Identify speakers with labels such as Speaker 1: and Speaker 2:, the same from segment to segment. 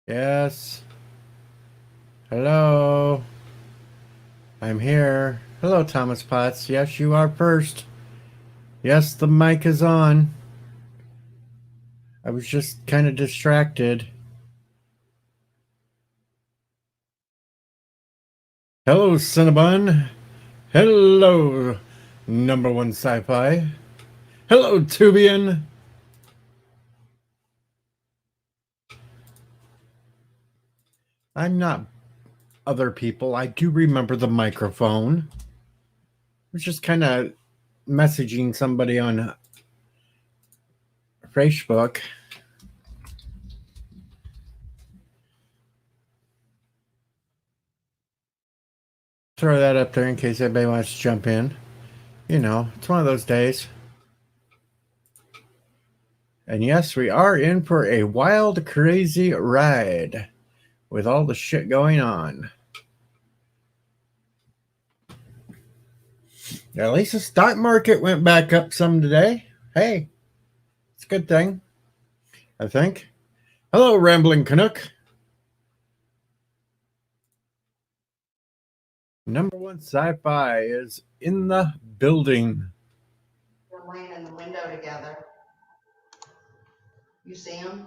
Speaker 1: Yes. Hello. I'm here. Hello, Thomas Potts. Yes, you are first. Yes, the mic is on. I was just kind of distracted. Hello, Cinnabon. Hello, number one sci-fi. Hello, Tubian. I'm not other people. I do remember the microphone. I was just kind of messaging somebody on Facebook. Throw that up there in case anybody wants to jump in. You know, it's one of those days. And yes, we are in for a wild, crazy ride with all the shit going on. At least the stock market went back up some today. Hey, it's a good thing, I think. Hello, Rambling Canuck. Number one sci-fi is in the building.
Speaker 2: They're laying in the window together. You see them?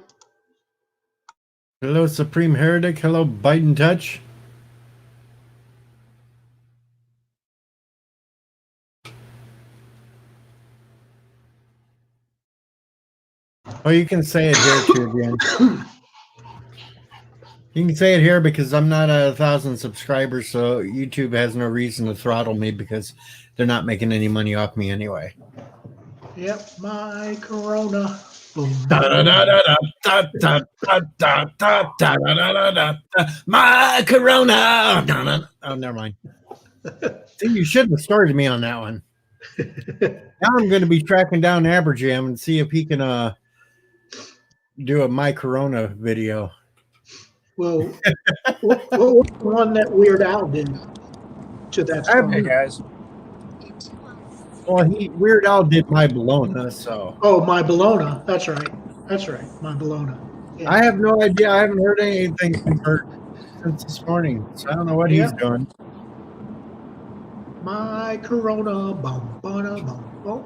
Speaker 1: Hello, Supreme Heretic. Hello, Biden Touch. Oh, you can say it here too, again. You can say it here because I'm not 1,000 subscribers, so YouTube has no reason to throttle me because they're not making any money off me anyway.
Speaker 3: Yep, my Corona.
Speaker 1: My Corona. Oh, never mind. See, you should have started me on that one. Now I'm going to be tracking down Aberjam and see if he can do a My Corona video.
Speaker 3: Well, what was the one that Weird Al did to that song?
Speaker 4: Hey guys.
Speaker 1: Well, Weird Al did My Bologna, so.
Speaker 3: Oh, My Bologna. That's right. My Bologna. Yeah.
Speaker 1: I have no idea. I haven't heard anything from Bert since this morning, so I don't know what he's doing.
Speaker 3: My Corona. Bum, bum, bum, bum.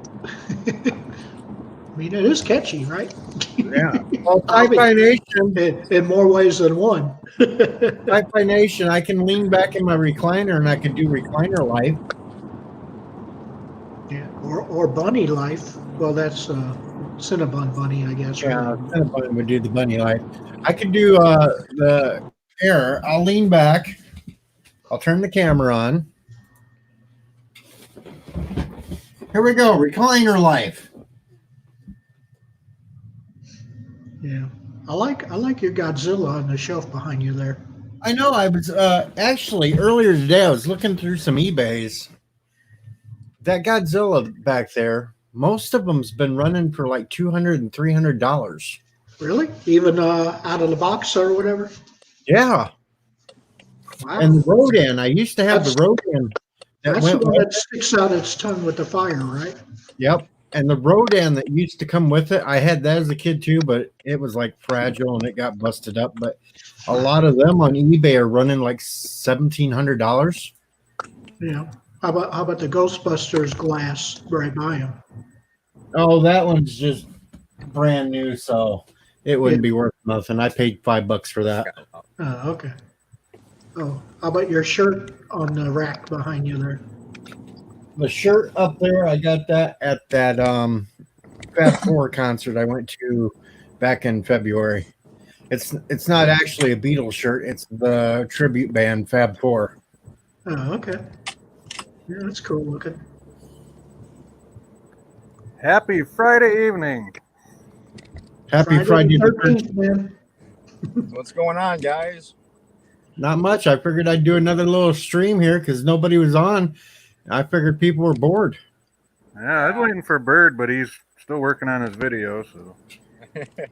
Speaker 3: I mean, it is catchy, right?
Speaker 1: Yeah. Well, Sci-Fi Nation.
Speaker 3: In more ways than one.
Speaker 1: Sci-Fi Nation, I can lean back in my recliner and I can do recliner life.
Speaker 3: Yeah. Or bunny life. Well, that's Cinnabon bunny, I guess.
Speaker 1: Yeah,
Speaker 3: right?
Speaker 1: Cinnabon would do the bunny life. I could do the air. I'll lean back. I'll turn the camera on. Here we go. Recliner life.
Speaker 3: Yeah. I like your Godzilla on the shelf behind you there.
Speaker 1: I know. I was actually earlier today. I was looking through some eBays. That Godzilla back there, most of them's been running for like $200 and $300.
Speaker 3: Really? Even out of the box or whatever?
Speaker 1: Yeah.
Speaker 3: Wow.
Speaker 1: And the Rodan. I used to have the Rodan.
Speaker 3: That's the one that sticks out its tongue with the fire, right?
Speaker 1: Yep. And the Rodan that used to come with it, I had that as a kid too, but it was like fragile and it got busted up. But a lot of them on eBay are running like $1,700.
Speaker 3: Yeah. How about the Ghostbusters glass right by him?
Speaker 1: Oh, that one's just brand new, so it wouldn't be worth nothing. I paid $5 for that.
Speaker 3: Oh, okay. Oh, how about your shirt on the rack behind you there?
Speaker 1: The shirt up there, I got that at that Fab Four concert I went to back in February. It's not actually a Beatles shirt, it's the tribute band Fab Four.
Speaker 3: Oh, okay. Yeah, that's cool looking.
Speaker 4: Happy Friday evening.
Speaker 1: Happy Friday the
Speaker 3: 13th, man.
Speaker 4: What's going on, guys?
Speaker 1: Not much. I figured I'd do another little stream here because nobody was on. I figured people were bored.
Speaker 4: Yeah, I was waiting for Bird, but he's still working on his video, so.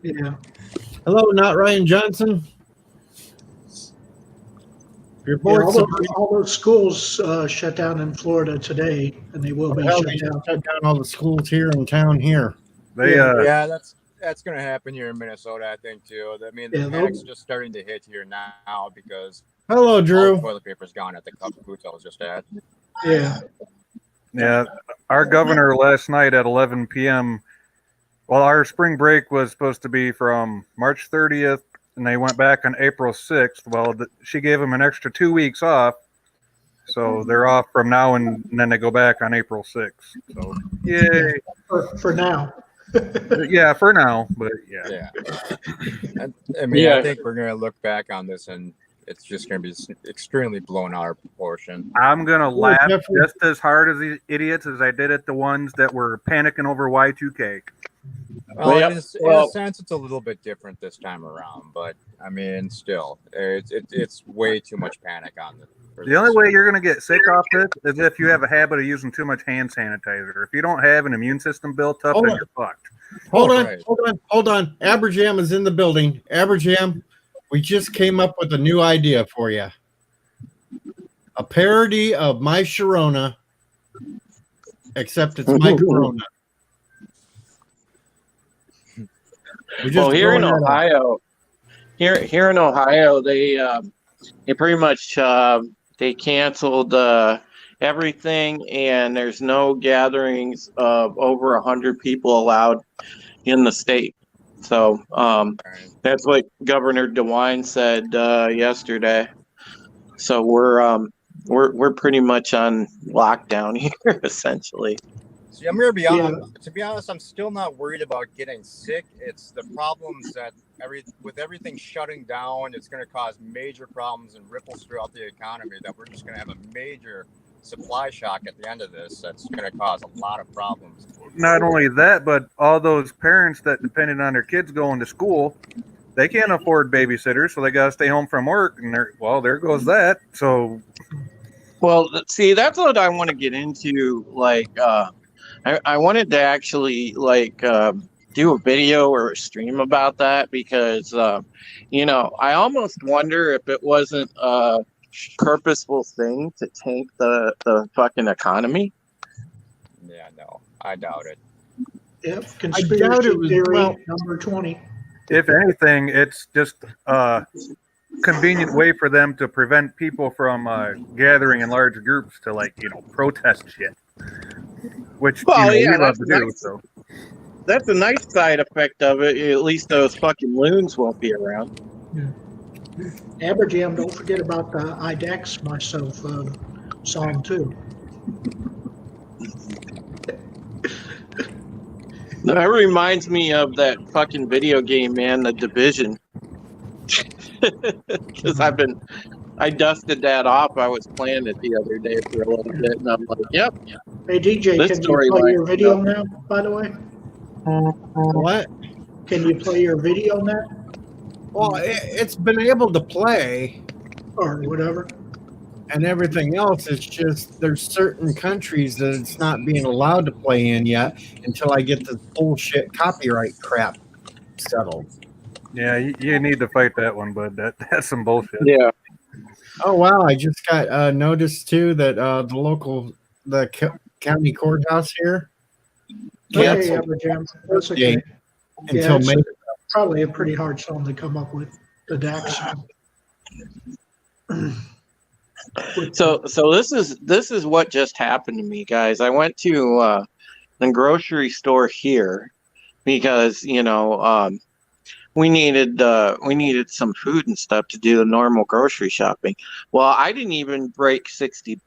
Speaker 3: Yeah.
Speaker 1: Hello, not Ryan Johnson. If you're bored,
Speaker 3: all those schools shut down in Florida today, and they will be shut down.
Speaker 1: Shut down all the schools here in town here.
Speaker 4: They
Speaker 3: Yeah.
Speaker 4: yeah,
Speaker 5: That's going to happen here in Minnesota, I think, too. I mean,
Speaker 3: Yeah,
Speaker 5: the
Speaker 3: they'll-
Speaker 5: panic's just starting to hit here now because
Speaker 1: Hello,
Speaker 5: all the
Speaker 1: Drew.
Speaker 5: toilet paper's gone at the Cub Foods I was just at.
Speaker 3: Yeah.
Speaker 4: Yeah, our governor last night at 11 p.m. Well, our spring break was supposed to be from March 30th, and they went back on April 6th. Well, she gave them an extra 2 weeks off, so they're off from now and then they go back on April 6th. So, yay!
Speaker 3: For now.
Speaker 4: Yeah, for now, but yeah.
Speaker 5: Yeah. I mean,
Speaker 6: Yeah.
Speaker 5: I think we're going to look back on this and it's just going to be extremely blown out of proportion.
Speaker 4: I'm gonna laugh
Speaker 1: definitely.
Speaker 4: just as hard as these idiots as I did at the ones that were panicking over Y2K.
Speaker 5: Well,
Speaker 6: Yep.
Speaker 5: in
Speaker 6: Well-
Speaker 5: a sense, it's a little bit different this time around, but I mean, still, it's way too much panic on the.
Speaker 4: The only way you're going to get sick off this is if you have a habit of using too much hand sanitizer. If you don't have an immune system built up,
Speaker 1: Hold
Speaker 4: then
Speaker 1: on.
Speaker 4: you're fucked.
Speaker 1: Hold on,
Speaker 5: Right.
Speaker 1: hold on. Aberjam is in the building. Aberjam, we just came up with a new idea for you. A parody of My Sharona, except it's My Corona. We just
Speaker 6: Well, here in
Speaker 1: throwing that out.
Speaker 6: Ohio, here in Ohio, they pretty much they canceled everything, and there's no gatherings of over 100 people allowed in the state. So that's what Governor DeWine said yesterday. So we're pretty much on lockdown here, essentially.
Speaker 5: See, I'm gonna be honest. To be honest, I'm still not worried about getting sick. It's the problems that with everything shutting down, it's gonna cause major problems and ripples throughout the economy. That we're just gonna have a major supply shock at the end of this. That's gonna cause a lot of problems.
Speaker 4: Not only that, but all those parents that depended on their kids going to school, they can't afford babysitters, so they got to stay home from work. And there goes that. So
Speaker 6: Well, see, that's what I want to get into. Like, I wanted to actually do a video or a stream about that because, I almost wonder if it wasn't a purposeful thing to tank the fucking economy.
Speaker 5: Yeah, no, I doubt it.
Speaker 3: Yep.
Speaker 1: doubt
Speaker 3: Conspiracy
Speaker 1: it was-
Speaker 3: theory
Speaker 1: well-
Speaker 3: number 20.
Speaker 4: if anything, it's just a convenient way for them to prevent people from gathering in large groups to protest shit. Which
Speaker 6: Well, yeah,
Speaker 4: we love
Speaker 6: that's
Speaker 4: to do.
Speaker 6: nice.
Speaker 4: So
Speaker 6: That's a nice side effect of it. At least those fucking loons won't be around.
Speaker 3: Aberjam, don't forget about the I Dax Myself song, too.
Speaker 6: That reminds me of that fucking video game, man, The Division. Because I dusted that off. I was playing it the other day for a little bit, and I'm like, yep.
Speaker 3: Hey, DJ,
Speaker 6: This
Speaker 3: can you
Speaker 6: story
Speaker 3: play
Speaker 6: line-
Speaker 3: your video now, by the way?
Speaker 1: What?
Speaker 3: Can you play your video now?
Speaker 1: Well, it's been able to play
Speaker 3: Or whatever?
Speaker 1: and everything else. It's just there's certain countries that it's not being allowed to play in yet until I get the bullshit copyright crap settled.
Speaker 4: yeah, you need to fight that one, bud. That's some bullshit.
Speaker 6: Yeah.
Speaker 1: Oh wow! I just got notice too that the county courthouse here
Speaker 3: Okay,
Speaker 1: canceled
Speaker 3: Aberjam. That's okay.
Speaker 1: Yeah,
Speaker 3: Yeah,
Speaker 1: until
Speaker 3: it's
Speaker 1: May.
Speaker 3: probably a pretty hard song to come up with, the Dax song.
Speaker 6: So this is what just happened to me, guys. I went to the grocery store here because we needed some food and stuff to do the normal grocery shopping. Well, I didn't even break $60.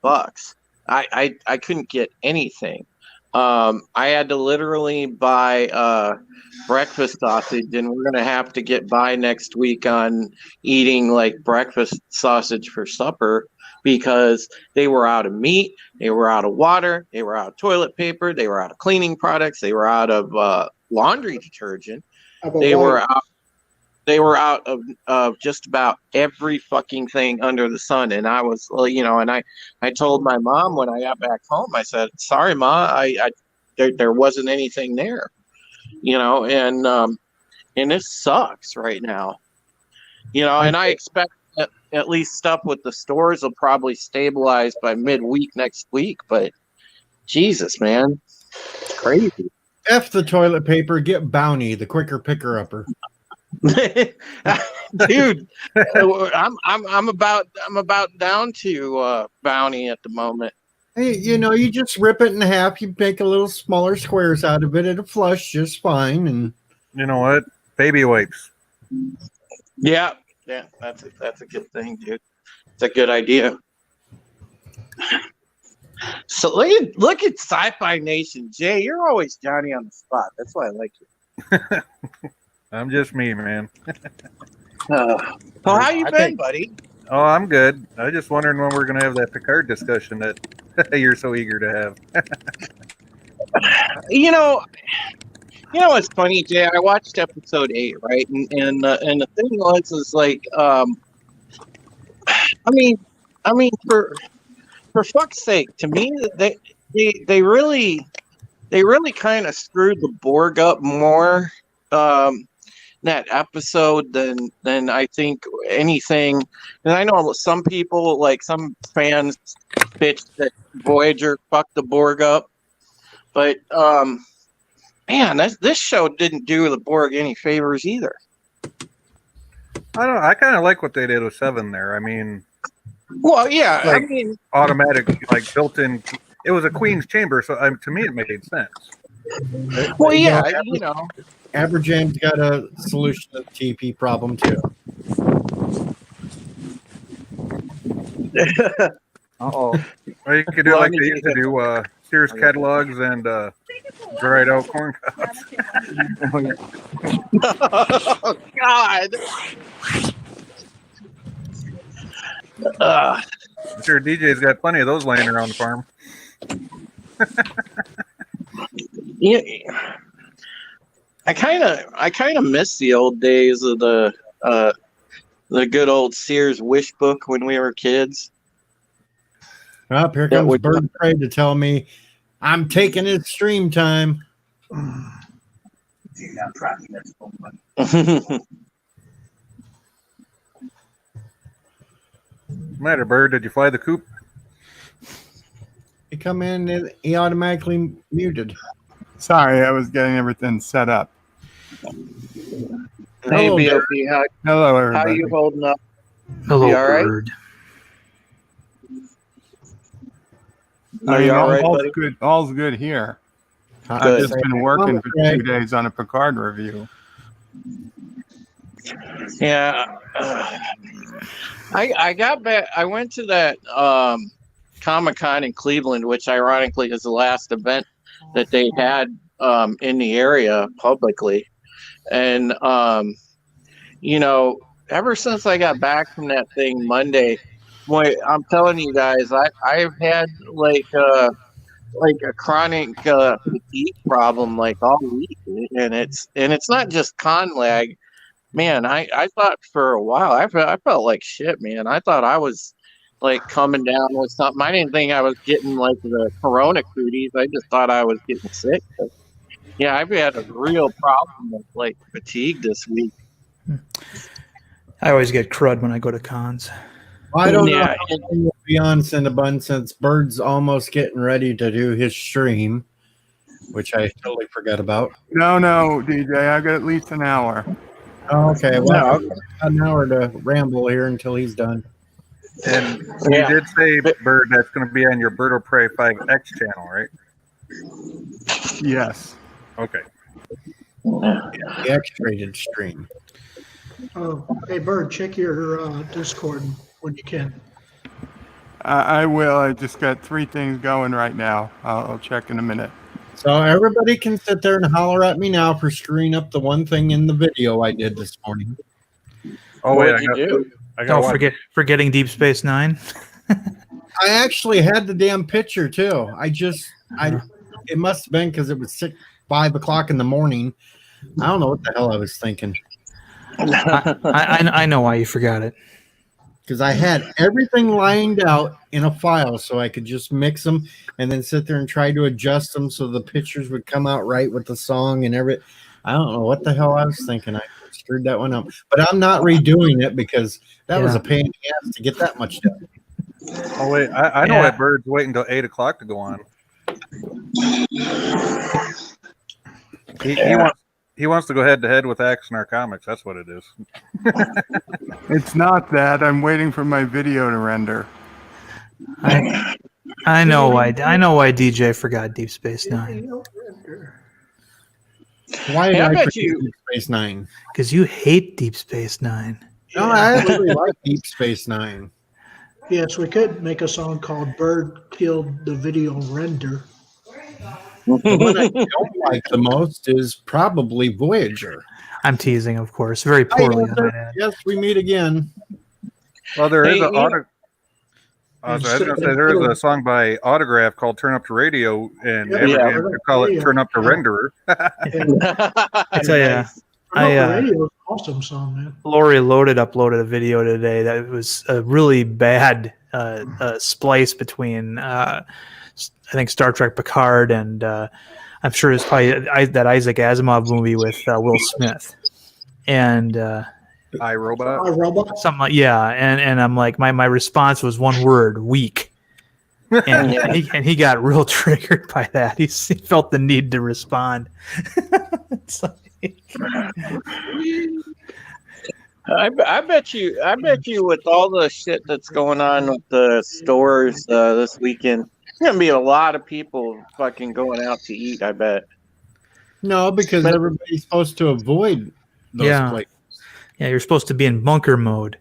Speaker 6: I couldn't get anything. I had to literally buy breakfast sausage, and we're gonna have to get by next week on eating like breakfast sausage for supper because they were out of meat, they were out of water, they were out of toilet paper, they were out of cleaning products, they were out of laundry detergent,
Speaker 3: How about
Speaker 6: they were
Speaker 3: white?
Speaker 6: out. They were out of just about every fucking thing under the sun, and I was, and I told my mom when I got back home, I said, "Sorry, Ma, there wasn't anything there," and this sucks right now, and I expect that at least stuff with the stores will probably stabilize by midweek next week, but Jesus, man, it's crazy.
Speaker 1: F the toilet paper. Get Bounty, the quicker picker upper.
Speaker 6: Dude, I'm about down to Bounty at the moment.
Speaker 1: Hey, you just rip it in half. You make a little smaller squares out of it. It'll flush just fine. And
Speaker 4: You know what? Baby wipes.
Speaker 6: Yeah, that's a good thing, dude. It's a good idea. So look at Sci-Fi Nation, Jay. You're always Johnny on the spot. That's why I like you.
Speaker 4: I'm just me, man.
Speaker 6: So how you
Speaker 5: I
Speaker 6: been,
Speaker 5: think-
Speaker 6: buddy?
Speaker 4: Oh, I'm good. I was just wondering when we're gonna have that Picard discussion that you're so eager to have.
Speaker 6: You know what's funny, Jay? I watched episode 8, right? And the thing was is like, I mean, for fuck's sake, to me, they really kind of screwed the Borg up more that episode than I think anything. And I know some people, like some fans, bitch that Voyager fucked the Borg up, but man, this show didn't do the Borg any favors either.
Speaker 4: I kind of like what they did with 7 there. I mean,
Speaker 6: Well, yeah,
Speaker 4: Like-
Speaker 6: I mean,
Speaker 4: automatic, like built-in. It was a queen's chamber, so to me it made sense.
Speaker 6: well, yeah,
Speaker 1: Aberjam's got a solution to the TP problem too.
Speaker 5: Uh-oh.
Speaker 4: Or you could do like they used to do, Sears catalogs and dried out corn cobs.
Speaker 6: oh God.
Speaker 4: I'm sure DJ's got plenty of those laying around the farm.
Speaker 6: Yeah, I kind of miss the old days of the good old Sears wish book when we were kids.
Speaker 1: Oh, here
Speaker 6: That
Speaker 1: comes
Speaker 6: would-
Speaker 1: Bird Prey to tell me I'm taking his stream time.
Speaker 4: Matter, Bird, did you fly the coop?
Speaker 1: He come in and he automatically muted.
Speaker 7: Sorry, I was getting everything set up.
Speaker 6: Hey,
Speaker 1: Hello,
Speaker 6: BOP,
Speaker 7: Hello,
Speaker 6: how
Speaker 7: everybody.
Speaker 6: you holding up?
Speaker 3: Hello,
Speaker 6: You all right?
Speaker 3: Bird.
Speaker 6: Are you all right,
Speaker 7: all's
Speaker 6: buddy?
Speaker 7: good. All's good here.
Speaker 1: Good.
Speaker 7: I've just been working for
Speaker 1: Okay.
Speaker 7: 2 days on a Picard review.
Speaker 6: Yeah, I got back. I went to that Comic-Con in Cleveland, which ironically is the last event that they had in the area publicly, and ever since I got back from that thing Monday, boy, I'm telling you guys, I've had like a chronic fatigue problem like all week, and it's not just con lag. Man, I thought for a while I felt like shit, man. I thought I was like coming down with something. I didn't think I was getting like the corona cooties. I just thought I was getting sick. But, yeah, I've had a real problem with like fatigue this week.
Speaker 3: I always get crud when I go to cons.
Speaker 1: I don't know
Speaker 6: Yeah,
Speaker 1: how long we'll be on Cinnabon since Bird's almost getting ready to do his stream, which I totally forgot about.
Speaker 7: No, DJ, I got at least an hour.
Speaker 1: Oh, okay, well, an hour to ramble here until he's done.
Speaker 4: And
Speaker 6: Yeah.
Speaker 4: you did say, Bird, that's going to be on your Bird of Prey 5X channel, right?
Speaker 7: Yes.
Speaker 4: Okay.
Speaker 1: The X-rated stream.
Speaker 3: Oh, hey, Bird, check your Discord when you can.
Speaker 7: I will. I just got 3 things going right now. I'll check in a minute.
Speaker 1: So everybody can sit there and holler at me now for screwing up the one thing in the video I did this morning.
Speaker 4: Oh, wait,
Speaker 6: What'd you do?
Speaker 4: I got one.
Speaker 3: Forgetting Deep Space Nine.
Speaker 1: I actually had the damn picture too. It must have been because it was 5 o'clock in the morning. I don't know what the hell I was thinking.
Speaker 3: I know why you forgot it.
Speaker 1: Because I had everything lined out in a file so I could just mix them and then sit there and try to adjust them so the pictures would come out right with the song and everything. I don't know what the hell I was thinking. I screwed that one up. But I'm not redoing it because that was
Speaker 3: Yeah.
Speaker 1: a pain in the ass to get that much done.
Speaker 4: Oh, wait, I know
Speaker 3: Yeah.
Speaker 4: that Bird's waiting until 8 o'clock to go on. He wants to go head to head with Action Our Comics. That's what it is.
Speaker 7: It's not that. I'm waiting for my video to render.
Speaker 8: I know why DJ forgot Deep Space Nine.
Speaker 1: Why did
Speaker 6: Hey, I
Speaker 1: I
Speaker 6: bet
Speaker 1: forget
Speaker 6: you-
Speaker 1: Deep Space Nine?
Speaker 8: Because you hate Deep Space Nine.
Speaker 1: No, I actually like Deep Space Nine.
Speaker 3: Yes, we could make a song called Bird Killed the Video Render.
Speaker 1: The one I don't like the most is probably Voyager.
Speaker 8: I'm teasing, of course, very poorly. I might add.
Speaker 1: Yes, we meet again.
Speaker 4: Well, there is
Speaker 6: Hey,
Speaker 4: an I was going to say there is a song by Autograph called "Turn Up the Radio," and
Speaker 3: Yeah,
Speaker 4: Abraham could call it "Turn Up the Renderer."
Speaker 8: I tell you,
Speaker 3: The radio is an awesome song, man.
Speaker 8: Lori Loaded uploaded a video today that was a really bad splice between, I think, Star Trek Picard and I'm sure it's probably that Isaac Asimov movie with Will Smith. And
Speaker 4: iRobot.
Speaker 3: Robot.
Speaker 8: something like, yeah. And I'm like, my response was one word: weak. And he got real triggered by that. He felt the need to respond. It's like,
Speaker 6: I bet you with all the shit that's going on with the stores this weekend, there's gonna be a lot of people fucking going out to eat. I bet.
Speaker 1: No, because
Speaker 6: But-
Speaker 1: everybody's supposed to avoid those
Speaker 8: Yeah.
Speaker 1: places.
Speaker 8: yeah, you're supposed to be in bunker mode.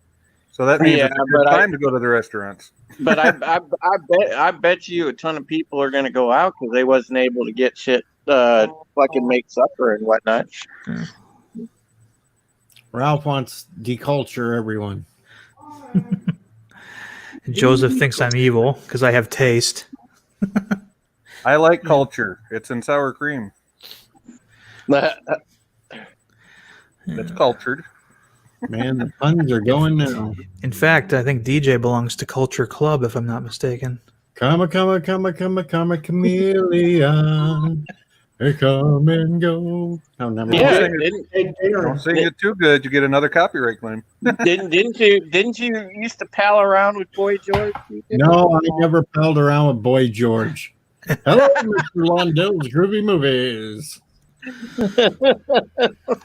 Speaker 4: So that means
Speaker 6: Yeah,
Speaker 4: it's a good
Speaker 6: but
Speaker 4: time to go to the restaurants.
Speaker 6: But I bet you a ton of people are gonna go out because they wasn't able to get shit, fucking make supper and whatnot.
Speaker 1: Ralph wants deculture everyone.
Speaker 8: And Joseph thinks I'm evil because I have taste.
Speaker 4: I like culture. It's in sour cream. It's cultured.
Speaker 1: Man, the puns are going now.
Speaker 8: In fact, I think DJ belongs to Culture Club, if I'm not mistaken.
Speaker 1: Come, chameleon. They come and go. Oh, never
Speaker 6: Yeah,
Speaker 1: mind.
Speaker 3: Hey, Darren,
Speaker 4: Don't sing it too good, you get another copyright claim.
Speaker 6: didn't you used to pal around with Boy George?
Speaker 1: No, I never palled around with Boy George. Hello, Mr. Londell's Groovy Movies.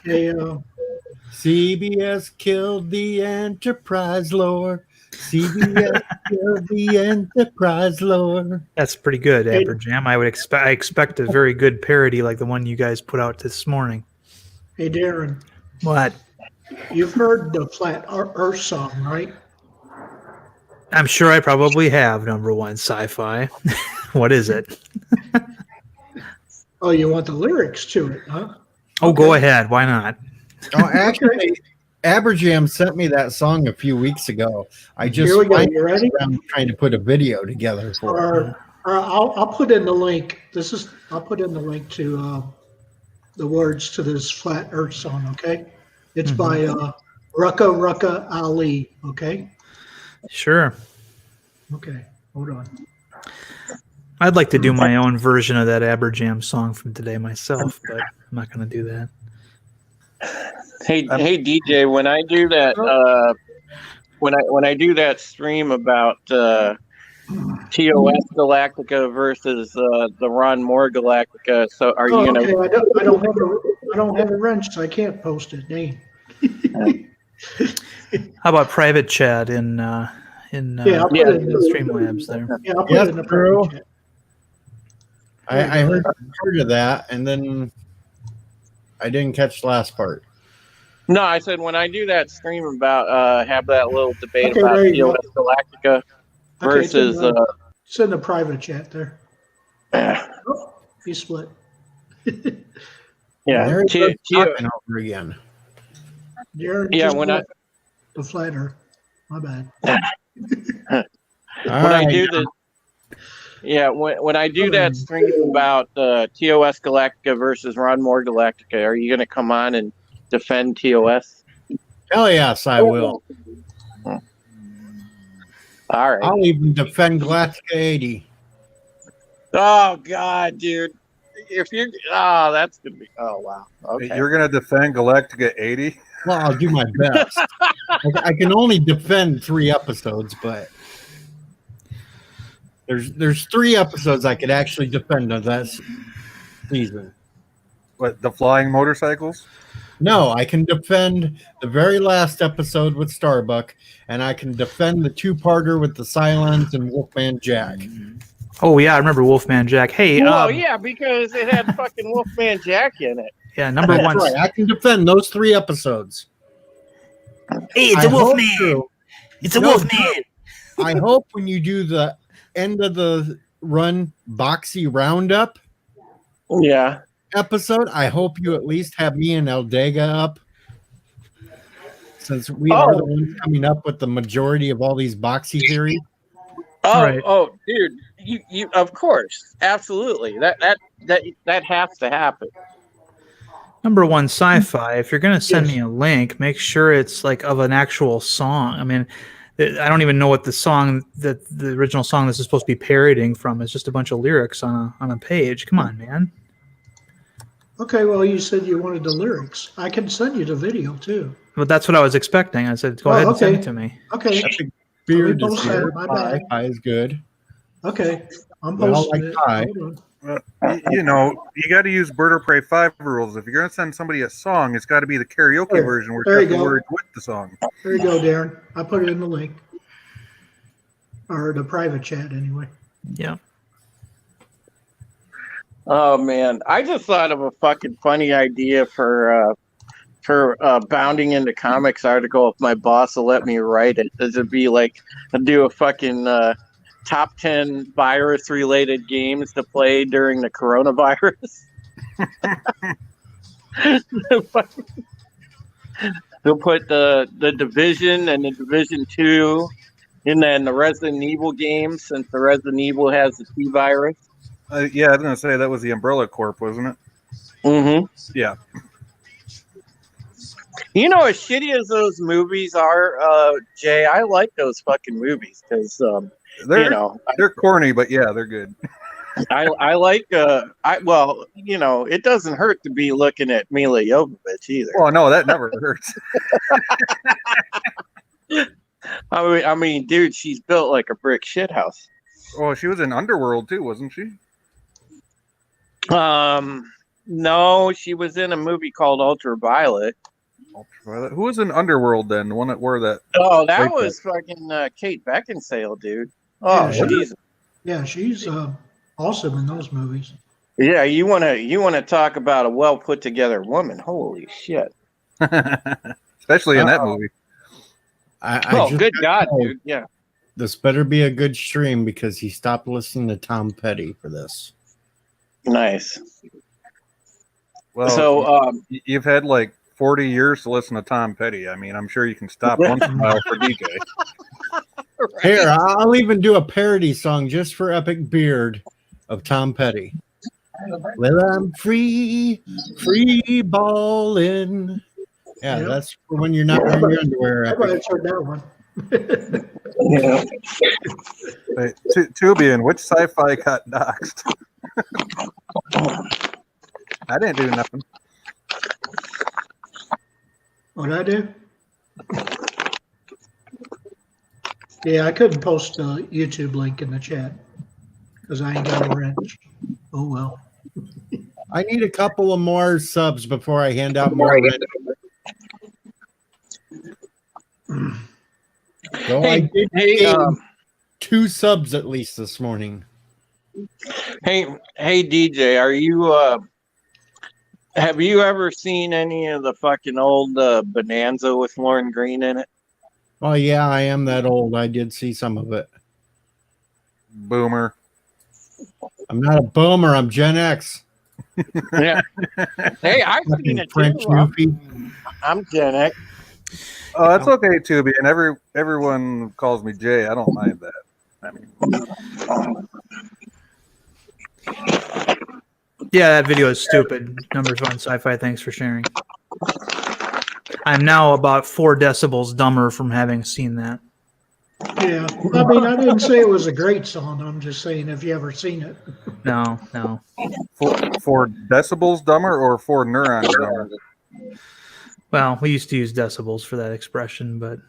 Speaker 3: hey,
Speaker 1: CBS killed the Enterprise lore. CBS killed the Enterprise lore.
Speaker 8: That's pretty good, Amberjam. I expect a very good parody like the one you guys put out this morning.
Speaker 3: hey, Darren,
Speaker 8: What?
Speaker 3: you've heard the Flat Earth song, right?
Speaker 8: I'm sure I probably have, number one, sci-fi. What is it?
Speaker 3: Oh, you want the lyrics to it, huh?
Speaker 8: Oh, go ahead. Why not?
Speaker 1: Oh, actually, Aberjam sent me that song a few weeks ago. I just
Speaker 3: Here we go.
Speaker 1: find
Speaker 3: You ready?
Speaker 1: I'm trying to put a video together for it.
Speaker 3: Or I'll put in the link. I'll put in the link to the words to this Flat Earth song. Okay, it's by Rucka Ali. Okay.
Speaker 8: Sure.
Speaker 3: Okay. Hold on.
Speaker 8: I'd like to do my own version of that Aberjam song from today myself, but I'm not going to do that.
Speaker 6: Hey DJ, when I do that when I do that stream about TOS Galactica versus the Ron Moore Galactica, so are you gonna?
Speaker 3: Okay. I don't have a wrench, so I can't post it. Dang.
Speaker 8: How about private chat in
Speaker 3: Yeah, I'll put it in the
Speaker 8: Streamlabs there?
Speaker 3: Yeah, I'll put
Speaker 1: Yes,
Speaker 3: it in the
Speaker 1: true.
Speaker 3: private chat.
Speaker 1: I heard part of that, and then I didn't catch the last part.
Speaker 6: No, I said when I do that stream about have that little debate
Speaker 3: Okay,
Speaker 6: about
Speaker 3: there you
Speaker 6: TOS Galactica
Speaker 3: Okay, it's in
Speaker 6: versus
Speaker 3: the- It's in the private chat there.
Speaker 6: yeah
Speaker 3: Oh, he split.
Speaker 1: There he
Speaker 6: T-
Speaker 1: goes
Speaker 6: T-
Speaker 1: talking over again.
Speaker 3: Darren
Speaker 6: Yeah,
Speaker 3: just
Speaker 6: when
Speaker 3: split the Flat Earth. My bad.
Speaker 1: All
Speaker 6: when I
Speaker 1: right.
Speaker 6: do the when I do that stream about TOS Galactica versus Ron Moore Galactica, are you going to come on and defend TOS?
Speaker 1: Hell yes, I will.
Speaker 6: All right.
Speaker 1: I'll even defend Galactica 80.
Speaker 6: Oh God, dude! If you're that's gonna be wow. Okay.
Speaker 4: You're going to defend Galactica 80?
Speaker 1: Well, I'll do my best. I can only defend 3 episodes, but there's 3 episodes I could actually defend of that season.
Speaker 4: What, the flying motorcycles?
Speaker 1: No, I can defend the very last episode with Starbuck, and I can defend the two-parter with the Cylons and Wolfman Jack.
Speaker 8: Oh yeah, I remember Wolfman Jack. Hey,
Speaker 6: Well, yeah, because it had fucking Wolfman Jack in it.
Speaker 8: yeah, number
Speaker 1: That's
Speaker 8: one.
Speaker 1: right. I can defend those 3 episodes.
Speaker 8: Hey, it's
Speaker 1: I
Speaker 8: a
Speaker 1: hope
Speaker 8: Wolfman.
Speaker 1: to.
Speaker 8: It's a
Speaker 1: No,
Speaker 8: Wolfman.
Speaker 1: I hope when you do the end of the run Boxy Roundup
Speaker 6: Yeah.
Speaker 1: episode, I hope you at least have me and Eldega up, since we are the ones coming up with the majority of all these Boxy theories.
Speaker 6: Oh,
Speaker 8: Right.
Speaker 6: oh, dude, you, of course, absolutely. That has to happen.
Speaker 8: Number one, sci-fi. If you're gonna send
Speaker 3: Yes.
Speaker 8: me a link, make sure it's like of an actual song. I mean, I don't even know what the song that the original song this is supposed to be parodying from is. Just a bunch of lyrics on a page. Come on, man.
Speaker 3: Okay, well, you said you wanted the lyrics. I can send you the video too.
Speaker 8: But that's what I was expecting. I said, go
Speaker 3: Oh,
Speaker 8: ahead and send
Speaker 3: okay.
Speaker 8: it to me.
Speaker 3: Okay,
Speaker 1: Beard
Speaker 3: Let me
Speaker 1: is
Speaker 3: post that.
Speaker 1: here.
Speaker 3: My
Speaker 1: Pie.
Speaker 3: bad.
Speaker 1: Pie is good.
Speaker 3: okay. I'm
Speaker 1: We all
Speaker 3: posting
Speaker 1: like
Speaker 3: it.
Speaker 1: pie.
Speaker 3: Hold on.
Speaker 4: You know, you got to use Bird or Prey 5 rules. If you're going to send somebody a song, it's got to be the karaoke
Speaker 3: There.
Speaker 4: version where
Speaker 3: There
Speaker 4: it's
Speaker 3: you
Speaker 4: got the
Speaker 3: go.
Speaker 4: words with the song.
Speaker 3: There you go, Darren. I put it in the link. Or the private chat anyway.
Speaker 8: Yeah.
Speaker 6: Oh man, I just thought of a fucking funny idea for bounding into comics article. If my boss will let me write it, it'd be like do a fucking top 10 virus related games to play during the coronavirus. They'll put the Division and the Division 2, and then the Resident Evil games, since the Resident Evil has the T virus.
Speaker 4: Yeah, I was going to say that was the Umbrella Corp, wasn't it?
Speaker 6: Mm-hmm.
Speaker 4: Yeah.
Speaker 6: You know, as shitty as those movies are, Jay, I like those fucking movies because,
Speaker 4: They're,
Speaker 6: you know,
Speaker 4: they're corny, but yeah, they're good.
Speaker 6: I like, well, you know, it doesn't hurt to be looking at Mila Jovovich either.
Speaker 4: Well, no, that never hurts.
Speaker 6: I mean, dude, she's built like a brick shithouse.
Speaker 4: Oh, she was in Underworld too, wasn't she?
Speaker 6: No, she was in a movie called Ultraviolet.
Speaker 4: Ultraviolet. Who was in Underworld then? The one that wore that?
Speaker 6: Oh, that
Speaker 4: Like
Speaker 6: was fucking Kate Beckinsale, dude. Oh,
Speaker 3: Yeah,
Speaker 6: she's
Speaker 3: Yeah, she's awesome in those movies.
Speaker 6: yeah. You wanna talk about a well put together woman? Holy shit!
Speaker 4: Especially in that movie.
Speaker 1: I
Speaker 6: Oh,
Speaker 1: just
Speaker 6: good God,
Speaker 1: know
Speaker 6: dude. Yeah.
Speaker 1: this better be a good stream because he stopped listening to Tom Petty for this.
Speaker 6: Nice.
Speaker 4: Well,
Speaker 6: So,
Speaker 4: you've had like 40 years to listen to Tom Petty. I mean, I'm sure you can stop once in a while for DJ.
Speaker 1: Here, I'll even do a parody song just for Epic Beard of Tom Petty. Well, I'm free balling. Yeah,
Speaker 3: Yep.
Speaker 1: that's for when you're not wearing your underwear.
Speaker 3: Everybody
Speaker 1: Epic.
Speaker 3: heard that one.
Speaker 6: yeah.
Speaker 4: Hey, Tubian, which sci-fi got doxxed? I didn't do nothing.
Speaker 3: What'd I do? Yeah, I couldn't post a YouTube link in the chat because I ain't got a wrench. Oh well.
Speaker 1: I need a couple of more subs before I hand out more. So I did
Speaker 6: Hey,
Speaker 1: gain 2 subs at least this morning.
Speaker 6: hey, DJ, are you? Have you ever seen any of the fucking old Bonanza with Lauren Green in it?
Speaker 1: Oh yeah, I am that old. I did see some of it.
Speaker 4: Boomer.
Speaker 1: I'm not a boomer. I'm Gen X.
Speaker 6: Yeah. Hey, I've seen
Speaker 1: Fucking
Speaker 6: it
Speaker 1: French
Speaker 6: too.
Speaker 1: Newfie.
Speaker 6: I'm Gen X.
Speaker 4: Oh, that's okay, Tubian. Everyone calls me Jay. I don't mind that. I mean,
Speaker 8: Yeah, that video is stupid. Numbers one sci-fi. Thanks for sharing. I'm now about 4 decibels dumber from having seen that.
Speaker 3: Yeah. I mean, I didn't say it was a great song. I'm just saying if you ever seen it.
Speaker 8: No.
Speaker 4: 4 decibels dumber or 4 neurons dumber?
Speaker 8: Well, we used to use decibels for that expression, but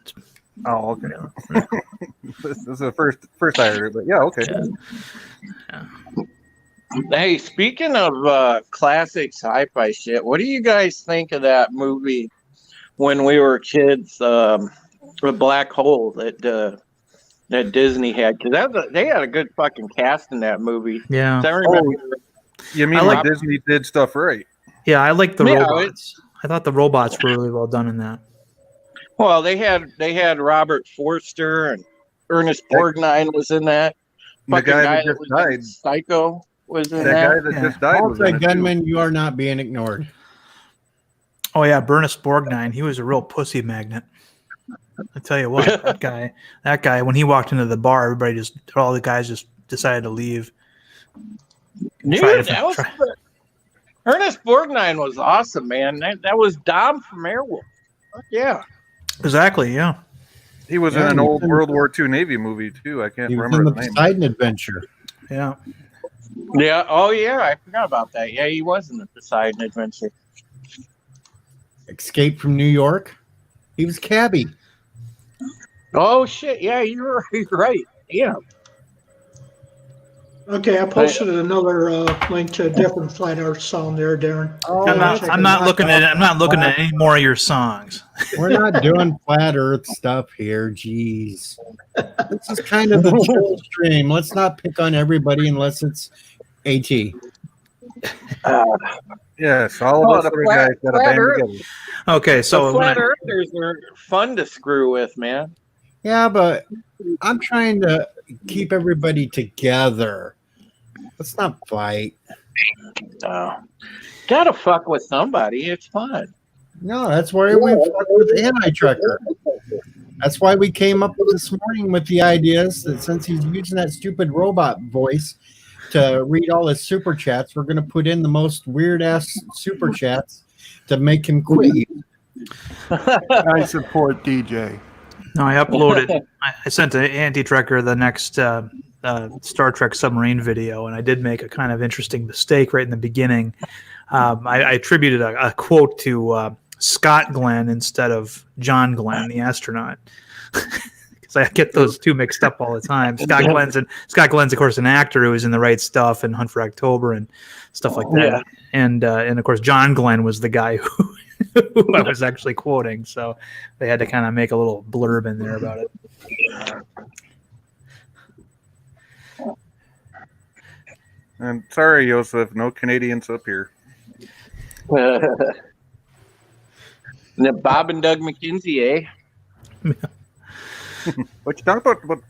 Speaker 4: Oh, okay. This is the first I heard it, but yeah, okay.
Speaker 8: yeah.
Speaker 6: Hey, speaking of classic sci-fi shit, what do you guys think of that movie when we were kids? The Black Hole that Disney had, because they had a good fucking cast in that movie.
Speaker 8: Yeah.
Speaker 6: So I remember.
Speaker 4: You mean
Speaker 8: I
Speaker 4: when
Speaker 8: like-
Speaker 4: Disney did stuff right?
Speaker 8: Yeah, I like the
Speaker 6: Yeah,
Speaker 8: robots. I thought the robots were really well done in that.
Speaker 6: Well, they had Robert Forster and Ernest Borgnine was in that.
Speaker 4: The
Speaker 6: Fucking
Speaker 4: guy that
Speaker 6: that
Speaker 4: just
Speaker 6: was
Speaker 4: died.
Speaker 6: in Psycho was in
Speaker 4: That guy
Speaker 6: that.
Speaker 4: that
Speaker 8: Yeah.
Speaker 4: just died was in it, too.
Speaker 1: Multi-gunman, you are not being ignored.
Speaker 8: Oh yeah, Ernest Borgnine. He was a real pussy magnet. I tell you what, that guy, when he walked into the bar, all the guys just decided to leave.
Speaker 6: Dude,
Speaker 8: Try to-
Speaker 6: that was
Speaker 8: try-
Speaker 6: Ernest Borgnine was awesome, man. That was Dom from Airwolf. Fuck yeah.
Speaker 8: Exactly. Yeah.
Speaker 4: He was
Speaker 1: Yeah,
Speaker 4: in an
Speaker 1: he was
Speaker 4: old
Speaker 1: in-
Speaker 4: World War II Navy movie too. I can't
Speaker 1: He was
Speaker 4: remember
Speaker 1: in the
Speaker 4: the name.
Speaker 1: Poseidon Adventure.
Speaker 8: Yeah.
Speaker 6: Yeah. Oh yeah, I forgot about that. Yeah, he was in the Poseidon Adventure.
Speaker 1: Escape from New York. He was Cabby.
Speaker 6: Oh shit, yeah, you're right. Yeah.
Speaker 3: Okay, I posted another link to a different Flat Earth song there, Darren.
Speaker 1: Oh,
Speaker 8: I'm not looking at any more of your songs.
Speaker 1: We're not doing flat Earth stuff here. Jeez, this is kind of the chill stream. Let's not pick on everybody unless it's AT.
Speaker 4: Yes, all of us
Speaker 6: the
Speaker 4: other
Speaker 6: flat-
Speaker 4: guys got a
Speaker 6: flat
Speaker 4: band
Speaker 6: Earth.
Speaker 4: together.
Speaker 8: Okay,
Speaker 6: So
Speaker 8: so
Speaker 6: Flat Earthers are fun to screw with, man.
Speaker 1: Yeah, but I'm trying to keep everybody together. Let's not fight.
Speaker 6: Gotta fuck with somebody. It's fun.
Speaker 1: No, that's why we fuck with Anti-Trucker. That's why we came up this morning with the ideas that since he's using that stupid robot voice to read all his super chats, we're going to put in the most weird ass super chats to make him quit.
Speaker 7: I support DJ.
Speaker 8: no, I uploaded. I sent to Anti-Trekker the next Star Trek submarine video, and I did make a kind of interesting mistake right in the beginning. I attributed a quote to Scott Glenn instead of John Glenn, the astronaut. Because I get those two mixed up all the time. Scott Glenn's, of course, an actor who was in The Right Stuff and Hunt for October and stuff like that.
Speaker 6: Yeah.
Speaker 8: And of course, John Glenn was the guy who I was actually quoting. So they had to kind of make a little blurb in there about it.
Speaker 4: And sorry, Joseph, no Canadians up here.
Speaker 6: Bob and Doug McKenzie, eh?
Speaker 4: What you talking about?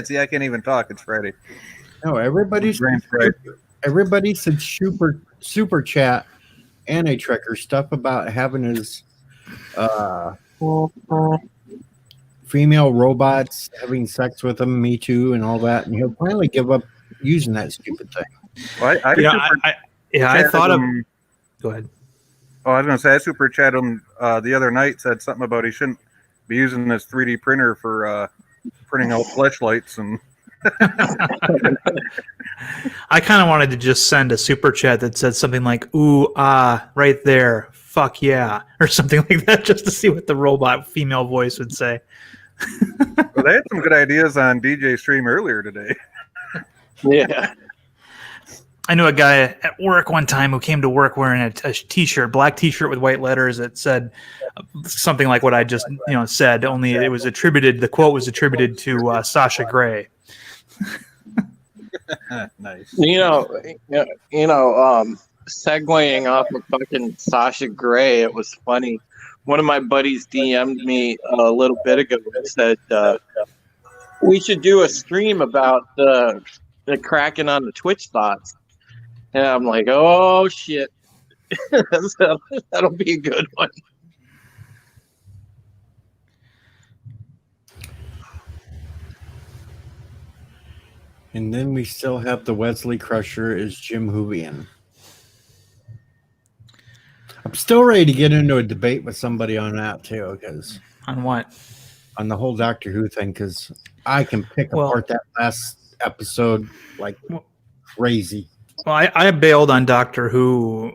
Speaker 4: See, I can't even talk. It's Friday.
Speaker 1: No, everybody said super chat Anti-Trekker stuff about having his female robots having sex with him, Me Too, and all that, and he'll finally give up using that stupid thing.
Speaker 4: Well,
Speaker 8: I thought of. Go ahead.
Speaker 4: Oh, I was going to say, I super chatted him the other night, said something about he shouldn't be using this 3D printer for printing out fleshlights. And
Speaker 8: I kind of wanted to just send a super chat that said something like, ooh, ah, right there, fuck yeah, or something like that, just to see what the robot female voice would say.
Speaker 4: well, they had some good ideas on DJ stream earlier today.
Speaker 6: Yeah.
Speaker 8: I knew a guy at work one time who came to work wearing a t-shirt, black t-shirt with white letters that said something like what I just said. Only it was attributed. The quote was attributed to Sasha Grey.
Speaker 4: Nice.
Speaker 6: Segueing off of fucking Sasha Grey, it was funny. One of my buddies DM'd me a little bit ago and said we should do a stream about the cracking on the Twitch thoughts. And I'm like, oh shit, that'll be a good one.
Speaker 1: And then we still have the Wesley Crusher as Jim Hoovian. I'm still ready to get into a debate with somebody on that too, because
Speaker 8: On what?
Speaker 1: on the whole Doctor Who thing, because I can pick
Speaker 8: Well-
Speaker 1: apart that last episode like crazy.
Speaker 8: Well, I bailed on Doctor Who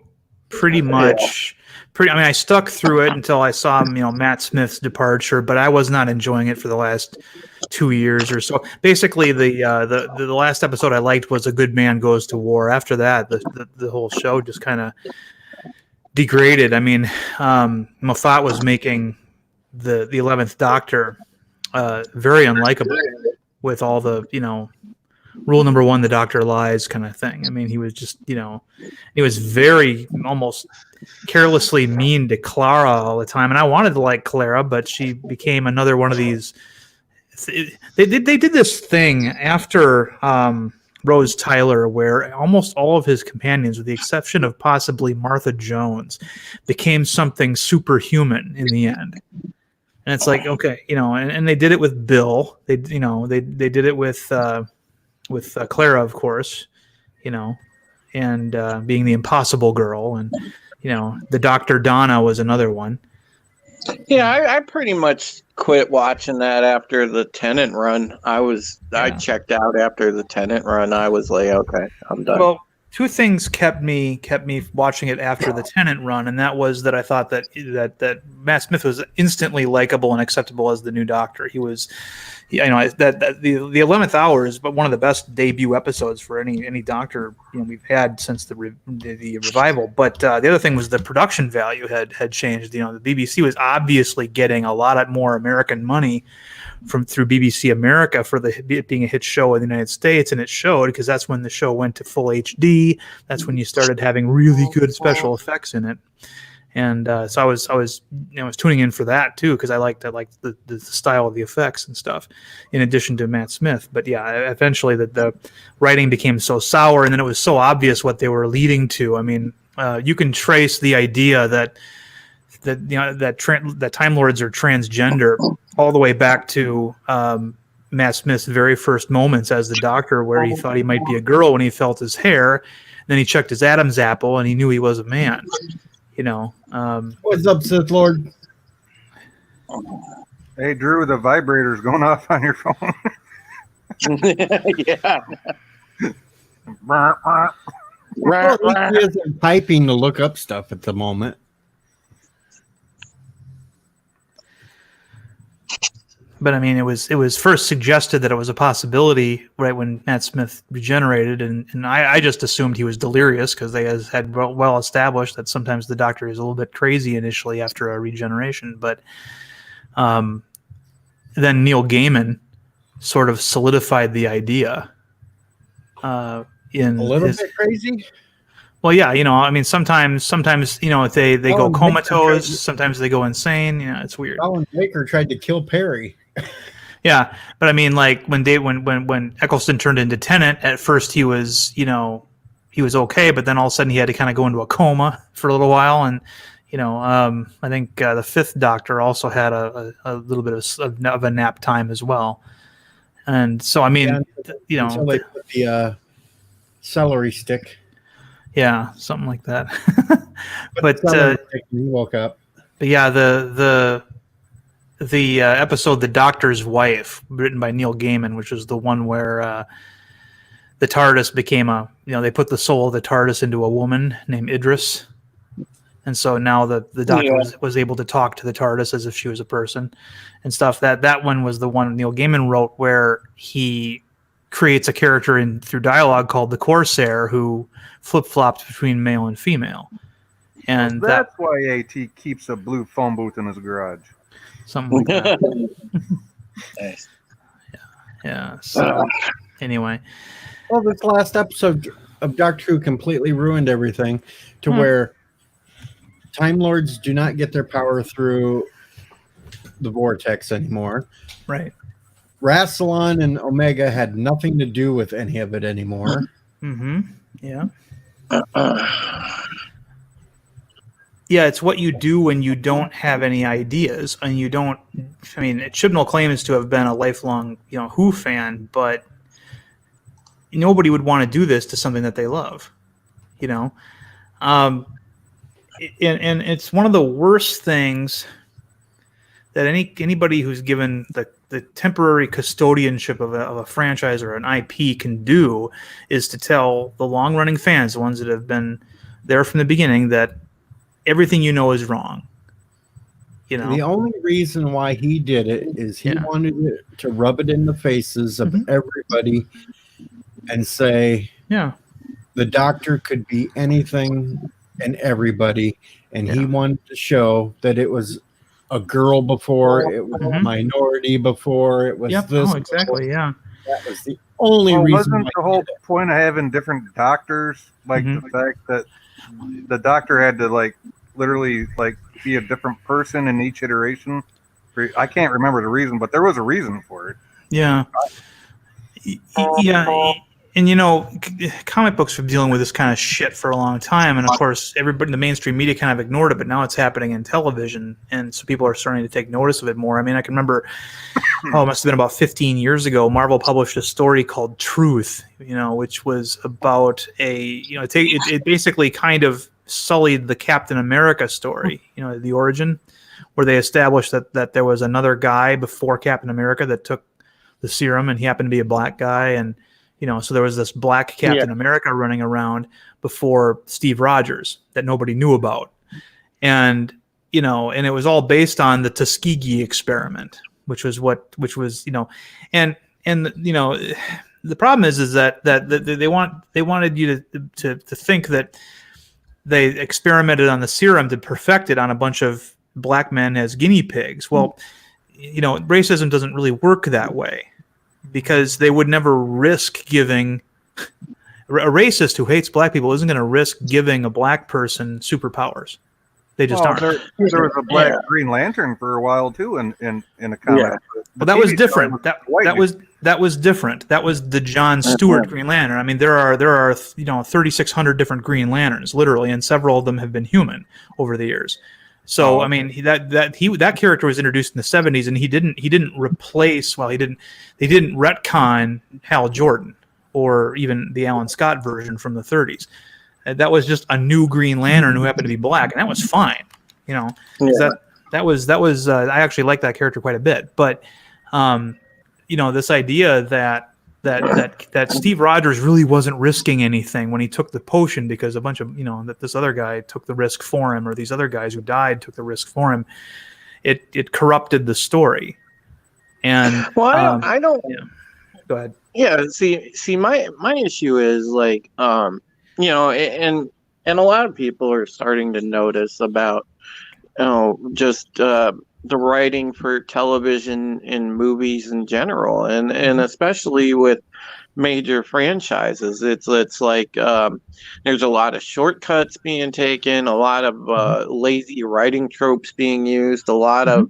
Speaker 8: pretty much. I mean, I stuck through it until I saw Matt Smith's departure, but I was not enjoying it for the last 2 years or so. Basically, the last episode I liked was A Good Man Goes to War. After that, the whole show just kind of degraded. I mean, Moffat was making the 11th Doctor very unlikable with all the, rule number one, the Doctor lies kind of thing. I mean, he was just, he was very almost carelessly mean to Clara all the time. And I wanted to like Clara, but she became another one of these. They did this thing after Rose Tyler, where almost all of his companions, with the exception of possibly Martha Jones, became something superhuman in the end. And it's like, okay, and they did it with Bill. They did it with Clara, of course, and being the impossible girl, and the Dr. Donna was another one.
Speaker 6: Yeah, I pretty much quit watching that after the Tennant run. I checked out after the Tennant run. I was like, okay, I'm done.
Speaker 8: Well, two things kept me watching it after the Tennant run, and that was that I thought that Matt Smith was instantly likable and acceptable as the new Doctor. He was, the 11th Hour is one of the best debut episodes for any Doctor we've had since the revival. But the other thing was the production value had changed. The BBC was obviously getting a lot more American money through BBC America for it being a hit show in the United States, and it showed, because that's when the show went to full HD. That's when you started having really good special effects in it, and so I was tuning in for that too, because I liked the style of the effects and stuff, in addition to Matt Smith. But yeah, eventually the writing became so sour, and then it was so obvious what they were leading to. I mean, you can trace the idea that Time Lords are transgender all the way back to Matt Smith's very first moments as the Doctor, where he thought he might be a girl when he felt his hair. Then he checked his Adam's apple and he knew he was a man.
Speaker 1: What's up, Sith Lord?
Speaker 4: Hey, Drew, the vibrator's going off on your phone.
Speaker 6: Yeah.
Speaker 1: Well, he isn't typing to look up stuff at the moment.
Speaker 8: But I mean, it was first suggested that it was a possibility right when Matt Smith regenerated, and I just assumed he was delirious, because they had well established that sometimes the Doctor is a little bit crazy initially after a regeneration. But then Neil Gaiman sort of solidified the idea.
Speaker 1: A little bit crazy.
Speaker 8: Well, yeah, I mean, sometimes they go comatose, sometimes they go insane. It's weird.
Speaker 1: Alan Baker tried to kill Perry.
Speaker 8: Yeah, but I mean, like when Eccleston turned into Tennant, at first he was okay, but then all of a sudden he had to kind of go into a coma for a little while, and I think the fifth Doctor also had a little bit of a nap time as well, and so I mean,
Speaker 1: until they put the celery stick.
Speaker 8: Yeah, something like that. but
Speaker 1: he woke up.
Speaker 8: But yeah, the episode "The Doctor's Wife," written by Neil Gaiman, which was the one where the TARDIS became they put the soul of the TARDIS into a woman named Idris, and so now the Doctor was able to talk to the TARDIS as if she was a person and stuff. That one was the one Neil Gaiman wrote, where he creates a character through dialogue called the Corsair, who flip-flopped between male and female, and
Speaker 4: that's why AT keeps a blue phone booth in his garage.
Speaker 8: Something like that.
Speaker 6: Nice.
Speaker 8: Yeah. So anyway,
Speaker 1: well, this last episode of Doctor Who completely ruined everything, to where Time Lords do not get their power through the vortex anymore.
Speaker 8: Right.
Speaker 1: Rassilon and Omega had nothing to do with any of it anymore.
Speaker 8: Mm-hmm. Yeah. Yeah, it's what you do when you don't have any ideas, and you don't. I mean, Chibnall claims to have been a lifelong, Who fan, but nobody would want to do this to something that they love, and it's one of the worst things that anybody who's given the temporary custodianship of a franchise or an IP can do, is to tell the long-running fans, the ones that have been there from the beginning, that everything is wrong. You know,
Speaker 1: The only reason why he did it is he
Speaker 8: Yeah.
Speaker 1: wanted it to rub it in the faces of
Speaker 8: Mhm.
Speaker 1: everybody and say
Speaker 8: yeah,
Speaker 1: the doctor could be anything and everybody. And he
Speaker 8: Yeah.
Speaker 1: wanted to show that it was a girl before, it was a
Speaker 8: Mhm.
Speaker 1: minority before, it was
Speaker 8: yep.
Speaker 1: this.
Speaker 8: Oh, exactly. Yeah.
Speaker 1: That was the only
Speaker 4: Well,
Speaker 1: reason
Speaker 4: wasn't
Speaker 1: why
Speaker 4: the
Speaker 1: he
Speaker 4: whole
Speaker 1: did it.
Speaker 4: point of having different doctors like
Speaker 8: Mhm.
Speaker 4: the fact that the doctor had to like literally like be a different person in each iteration? I can't remember the reason, but there was a reason for it.
Speaker 8: Yeah. Yeah. And you know, comic books have been dealing with this kind of shit for a long time, and of course, everybody, the mainstream media, kind of ignored it. But now it's happening in television, and so people are starting to take notice of it more. I mean, I can remember, it must have been about 15 years ago. Marvel published a story called Truth, you know, which was about it basically kind of sullied the Captain America story, you know, the origin, where they established that there was another guy before Captain America that took the serum, and he happened to be a black guy, and you know, so there was this black Captain America running around before Steve Rogers that nobody knew about, and you know, and it was all based on the Tuskegee experiment, which was you know, and you know, the problem is that they wanted you to think that they experimented on the serum to perfect it on a bunch of black men as guinea pigs. Well, you know, racism doesn't really work that way, because they would never risk giving a racist who hates black people isn't going to risk giving a black person superpowers. They just aren't.
Speaker 4: There was a black Green Lantern for a while too in a comic.
Speaker 8: Well, that was different. That was different. That was the John Stewart Green Lantern. I mean, there are you know 3,600 different Green Lanterns, literally, and several of them have been human over the years. So I mean, that character was introduced in the 70s, and he didn't replace. Well, they didn't retcon Hal Jordan or even the Alan Scott version from the 30s. That was just a new Green Lantern who happened to be black, and that was fine. You know, that was I actually like that character quite a bit. But you know, this idea that Steve Rogers really wasn't risking anything when he took the potion, because a bunch of, you know, that this other guy took the risk for him, or these other guys who died took the risk for him. It corrupted the story. And
Speaker 6: well, I don't.
Speaker 8: Yeah. Go ahead.
Speaker 6: Yeah. See, my issue is like, you know, and a lot of people are starting to notice about, you know, just the writing for television and movies in general, and especially with major franchises. It's like there's a lot of shortcuts being taken, a lot of lazy writing tropes being used, a lot of,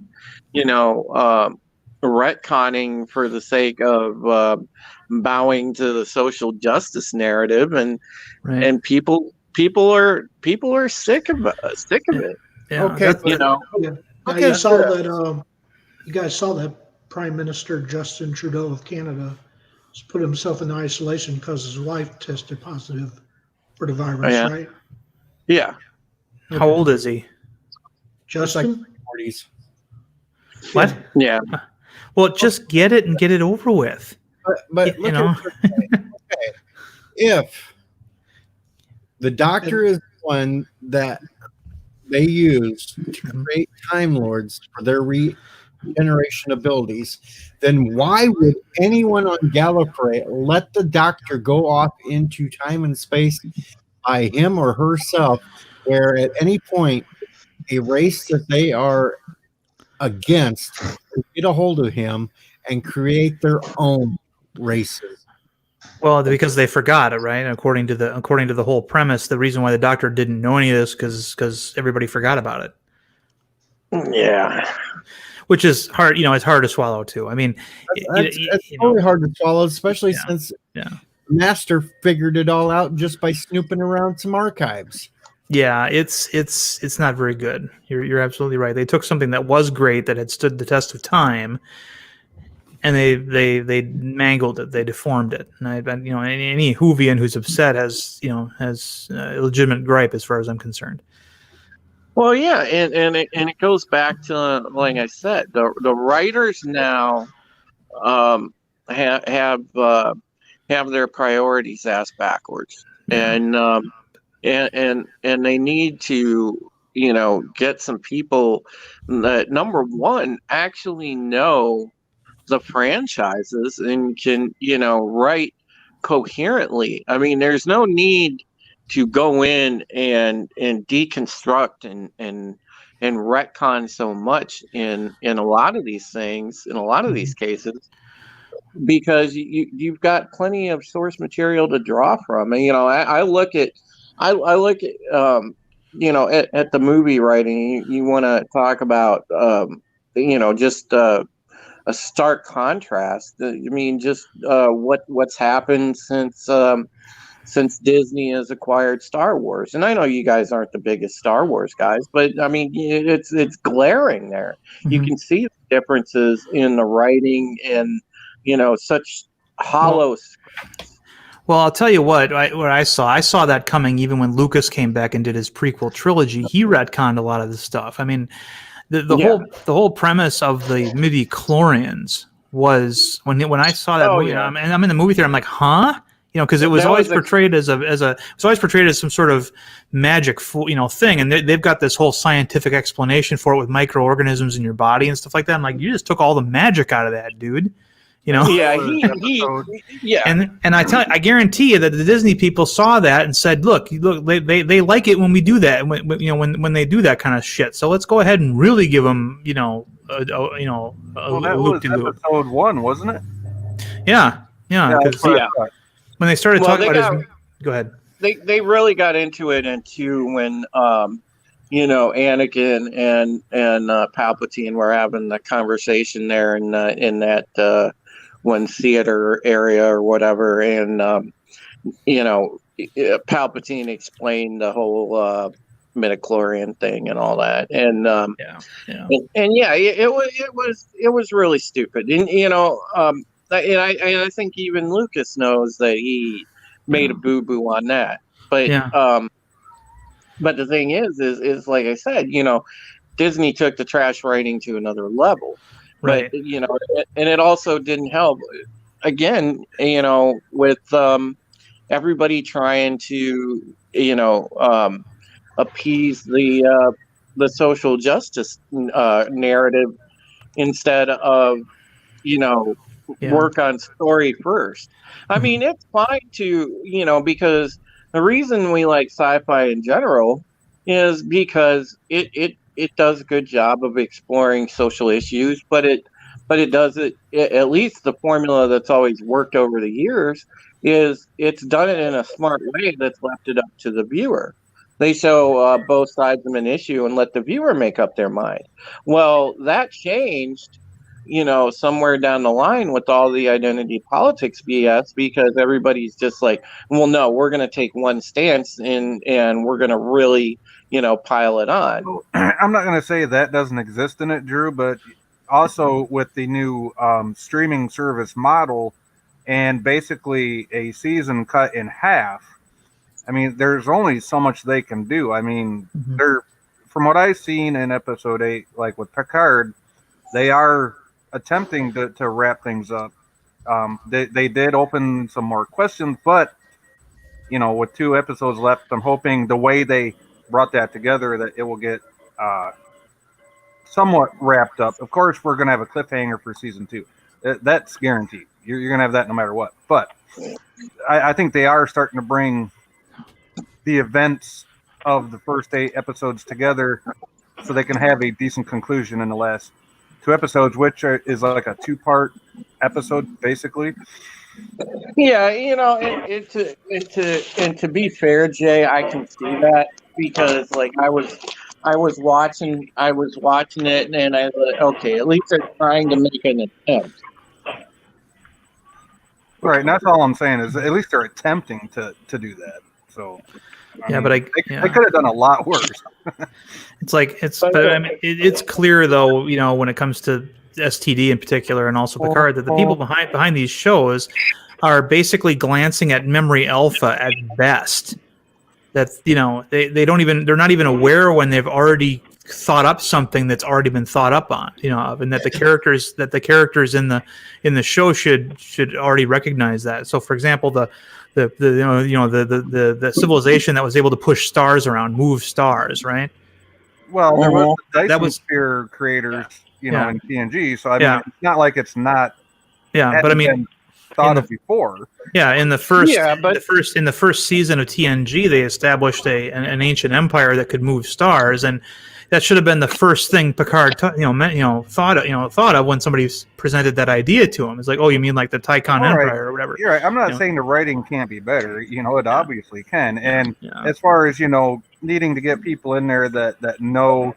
Speaker 6: you know, retconning for the sake of bowing to the social justice narrative, and people are sick of it.
Speaker 8: Yeah,
Speaker 1: Okay,
Speaker 6: You know.
Speaker 3: Okay, you saw that. You guys saw that Prime Minister Justin Trudeau of Canada has put himself in isolation because his wife tested positive for the virus, right?
Speaker 6: Yeah.
Speaker 8: How old is he?
Speaker 3: Justin?
Speaker 1: 40s.
Speaker 8: What?
Speaker 6: Yeah.
Speaker 8: Well, just get it and get it over with.
Speaker 1: But
Speaker 8: You
Speaker 1: look
Speaker 8: know?
Speaker 1: at it this way. Okay. If the doctor is the one that they use to create Time Lords for their regeneration abilities, then why would anyone on Gallifrey let the doctor go off into time and space by him or herself, where at any point a race that they are against could get a hold of him and create their own races?
Speaker 8: Well, because they forgot it, right? According to the whole premise, the reason why the doctor didn't know any of this because everybody forgot about it.
Speaker 6: Yeah.
Speaker 8: Which is hard, you know. It's hard to swallow too. I mean,
Speaker 1: It's totally hard to swallow, especially since Master figured it all out just by snooping around some archives.
Speaker 8: Yeah, it's not very good. You're absolutely right. They took something that was great, that had stood the test of time, and they mangled it. They deformed it. And you know, any Whovian who's upset has a legitimate gripe as far as I'm concerned.
Speaker 6: Well, yeah, and it goes back to, like I said, the writers now have their priorities asked backwards, and they need to get some people that, number one, actually know the franchises and can, write coherently. I mean, there's no need to go in and deconstruct and retcon so much in a lot of these things, in a lot of these cases, because you've got plenty of source material to draw from. And I look at at the movie writing. You want to talk about just a stark contrast. I mean, just what's happened since Disney has acquired Star Wars. And I know you guys aren't the biggest Star Wars guys, but I mean, it's glaring there. Mm-hmm. You can see the differences in the writing and, such hollow scripts.
Speaker 8: Well, I'll tell you what I saw that coming even when Lucas came back and did his prequel trilogy. He retconned a lot of the stuff. I mean, the whole premise of the midi-chlorians was when I saw that movie, and I'm in the movie theater, I'm like, huh? Because it was always portrayed as some sort of magic, thing, and they've got this whole scientific explanation for it with microorganisms in your body and stuff like that. I'm like, you just took all the magic out of that, dude.
Speaker 6: Yeah,
Speaker 8: and I guarantee you that the Disney people saw that and said, look, they like it when we do that, when they do that kind of shit. So let's go ahead and really give them,
Speaker 4: that was episode 1, wasn't it?
Speaker 8: Yeah. When they started talking about his, go ahead.
Speaker 6: They really got into it when Anakin and Palpatine were having the conversation there in that one theater area or whatever, and Palpatine explained the whole midichlorian thing and all that, and it was really stupid, and I think even Lucas knows that he made a boo-boo on that. But but the thing is like I said, Disney took the trash writing to another level.
Speaker 8: Right.
Speaker 6: But and it also didn't help. Again, with everybody trying to appease the social justice narrative instead of work on story first. I mean, it's fine to, because the reason we like sci-fi in general is because it does a good job of exploring social issues, but it does it, at least the formula that's always worked over the years is it's done it in a smart way that's left it up to the viewer. They show both sides of an issue and let the viewer make up their mind. Well, that changed somewhere down the line with all the identity politics BS, because everybody's just like, well, no, we're going to take one stance and we're going to really, pile it on.
Speaker 4: I'm not going to say that doesn't exist in it, Drew, but also with the new streaming service model and basically a season cut in half, I mean, there's only so much they can do. I mean, they're, from what I've seen in episode 8, like with Picard, they are attempting to wrap things up. They did open some more questions, but with 2 episodes left, I'm hoping the way they brought that together that it will get somewhat wrapped up. Of course, we're going to have a cliffhanger for season 2. That's guaranteed. You're going to have that no matter what. But I think they are starting to bring the events of the first 8 episodes together so they can have a decent conclusion in the last 2 episodes, which is like a 2-part episode, basically.
Speaker 6: Yeah, and to be fair, Jay, I can see that, because like I was watching it, and I thought, okay, at least they're trying to make an attempt.
Speaker 4: Right, and that's all I'm saying is at least they're attempting to do that. So
Speaker 8: I mean,
Speaker 4: they could have done a lot worse.
Speaker 8: It's clear though, when it comes to STD in particular, and also Picard, that the people behind these shows are basically glancing at memory alpha at best. That they're not even aware when they've already thought up something that's already been thought up on, and that the characters in the show should already recognize that. So, for example, the civilization that was able to push stars around, move stars, right?
Speaker 4: Well, there was the Dyson
Speaker 8: That was-
Speaker 4: Sphere creators,
Speaker 8: Yeah.
Speaker 4: in TNG. So I mean,
Speaker 8: Yeah.
Speaker 4: it's not like it's not.
Speaker 8: Yeah, but I
Speaker 4: hadn't
Speaker 8: mean,
Speaker 4: been thought
Speaker 8: in
Speaker 4: of before.
Speaker 8: yeah, in the first,
Speaker 6: Yeah, but-
Speaker 8: in the first season of TNG, they established an ancient empire that could move stars, and that should have been the first thing Picard, thought of when somebody presented that idea to him. It's like, oh, you mean like the Tychon
Speaker 4: All right.
Speaker 8: Empire or whatever?
Speaker 4: You're right. I'm not
Speaker 8: You know.
Speaker 4: saying the writing can't be better. It obviously can. And
Speaker 8: Yeah.
Speaker 4: as far as needing to get people in there that know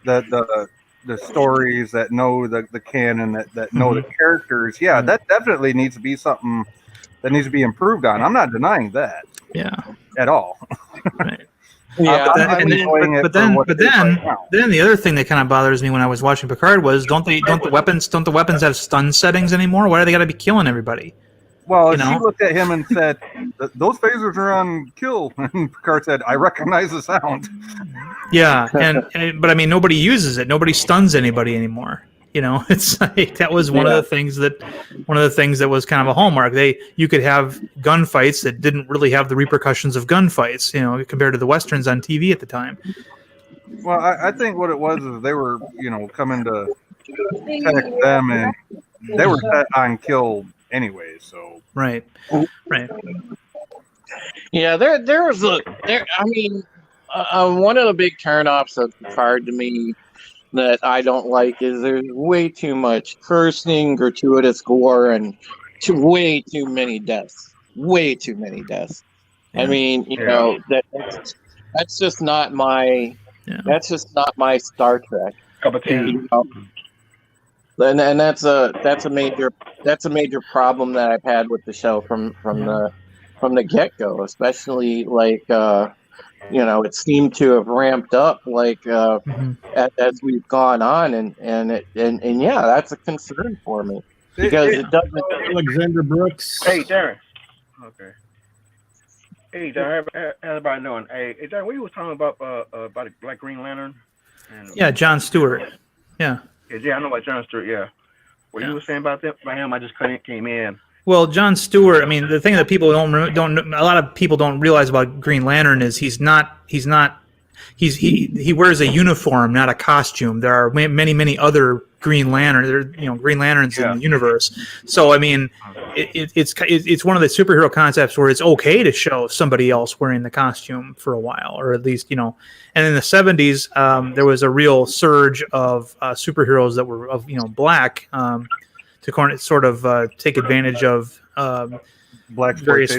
Speaker 4: the stories, that know the canon, that know the characters, that definitely needs to be something that needs to be improved on. I'm not denying that
Speaker 8: Yeah.
Speaker 4: at all.
Speaker 8: Right.
Speaker 6: Yeah,
Speaker 8: But then-
Speaker 6: I
Speaker 8: and
Speaker 6: mean,
Speaker 8: then- but then the other thing that kind of bothers me when I was watching Picard was don't the weapons have stun settings anymore? Why do they got to be killing everybody?
Speaker 4: Well,
Speaker 8: You
Speaker 4: she
Speaker 8: know?
Speaker 4: looked at him and said, "Those phasers are on kill." And Picard said, "I recognize the sound."
Speaker 8: Yeah, but I mean nobody uses it. Nobody stuns anybody anymore. It's like that was one of the things that was kind of a hallmark. You could have gunfights that didn't really have the repercussions of gunfights, compared to the westerns on TV at the time.
Speaker 4: Well, I think what it was is they were, coming to protect them, and they were set on kill anyway. So
Speaker 8: Right.
Speaker 6: Yeah, there was I mean, one of the big turnoffs of Picard to me that I don't like is there's way too much cursing, gratuitous gore, and way too many deaths. Way too many deaths. I mean, that's just not my Star Trek.
Speaker 9: Cup of tea.
Speaker 6: And that's a major problem that I've had with the show from the get-go, especially like it seemed to have ramped up as we've gone on, and yeah, that's a concern for me because it doesn't.
Speaker 1: Alexander Brooks.
Speaker 9: Hey, Darren. Okay. Hey, Darren, how's everybody doing? Hey, Darren, we was talking about Black Green Lantern.
Speaker 8: Yeah, John Stewart. Yeah.
Speaker 9: Yeah, I know about John Stewart. Yeah. What you were saying about him? I just came in.
Speaker 8: Well, John Stewart. I mean, the thing that people don't a lot of people don't realize about Green Lantern is he wears a uniform, not a costume. There are many other Green Lanterns. There are Green Lanterns in the universe. So I mean, it's one of the superhero concepts where it's okay to show somebody else wearing the costume for a while, or at least And in the 70s, there was a real surge of superheroes that were of black. To sort of take advantage of
Speaker 4: Black
Speaker 8: various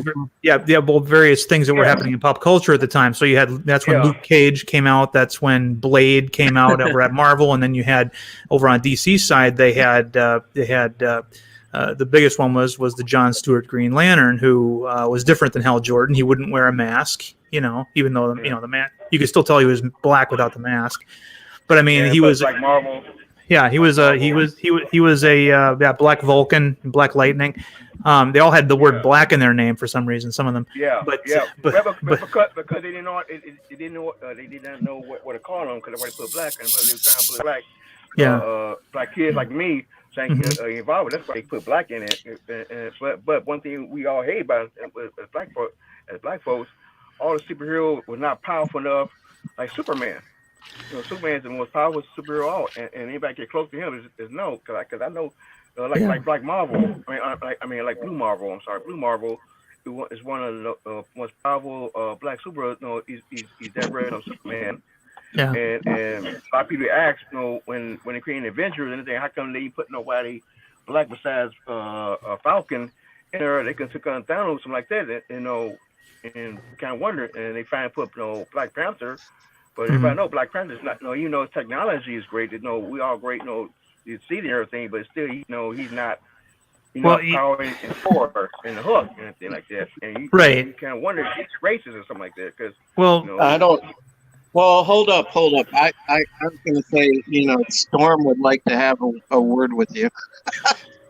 Speaker 8: things that were happening in pop culture at the time. So that's when Luke Cage came out. That's when Blade came out over at Marvel, and then you had over on DC side they had the biggest one was the John Stewart Green Lantern, who was different than Hal Jordan. He wouldn't wear a mask, even though the man you could still tell he was black without the mask. But I mean, he was
Speaker 9: like Marvel.
Speaker 8: Yeah, he was a Black Vulcan, Black Lightning. They all had the word black in their name for some reason. Some of them.
Speaker 9: But because they didn't know they did not know what to call them because they put black and they were trying to put black. Black kids like me saying involved. That's why they put black in it. But one thing we all hate about as black folks, all the superheroes was not powerful enough like Superman. Superman's the most powerful superhero out, and anybody get close to him is no, because I know, like Black Marvel. Like Blue Marvel. I'm sorry, Blue Marvel is one of the most powerful black superheroes. He's that red of Superman.
Speaker 8: Yeah.
Speaker 9: And a lot of people ask, when they create Avengers and anything, how come they put nobody black besides Falcon in there? They can take on Thanos, something like that, and kind of wonder, and they finally put Black Panther. But everybody know Black Panther's not. His technology is great. We all great. You see and everything, but still, he's not. Power in Thor and the Hook and anything like that. And you kind of wonder if he's racist or something like that. Because
Speaker 6: I don't. Well, hold up. I was going to say, Storm would like to have a word with you.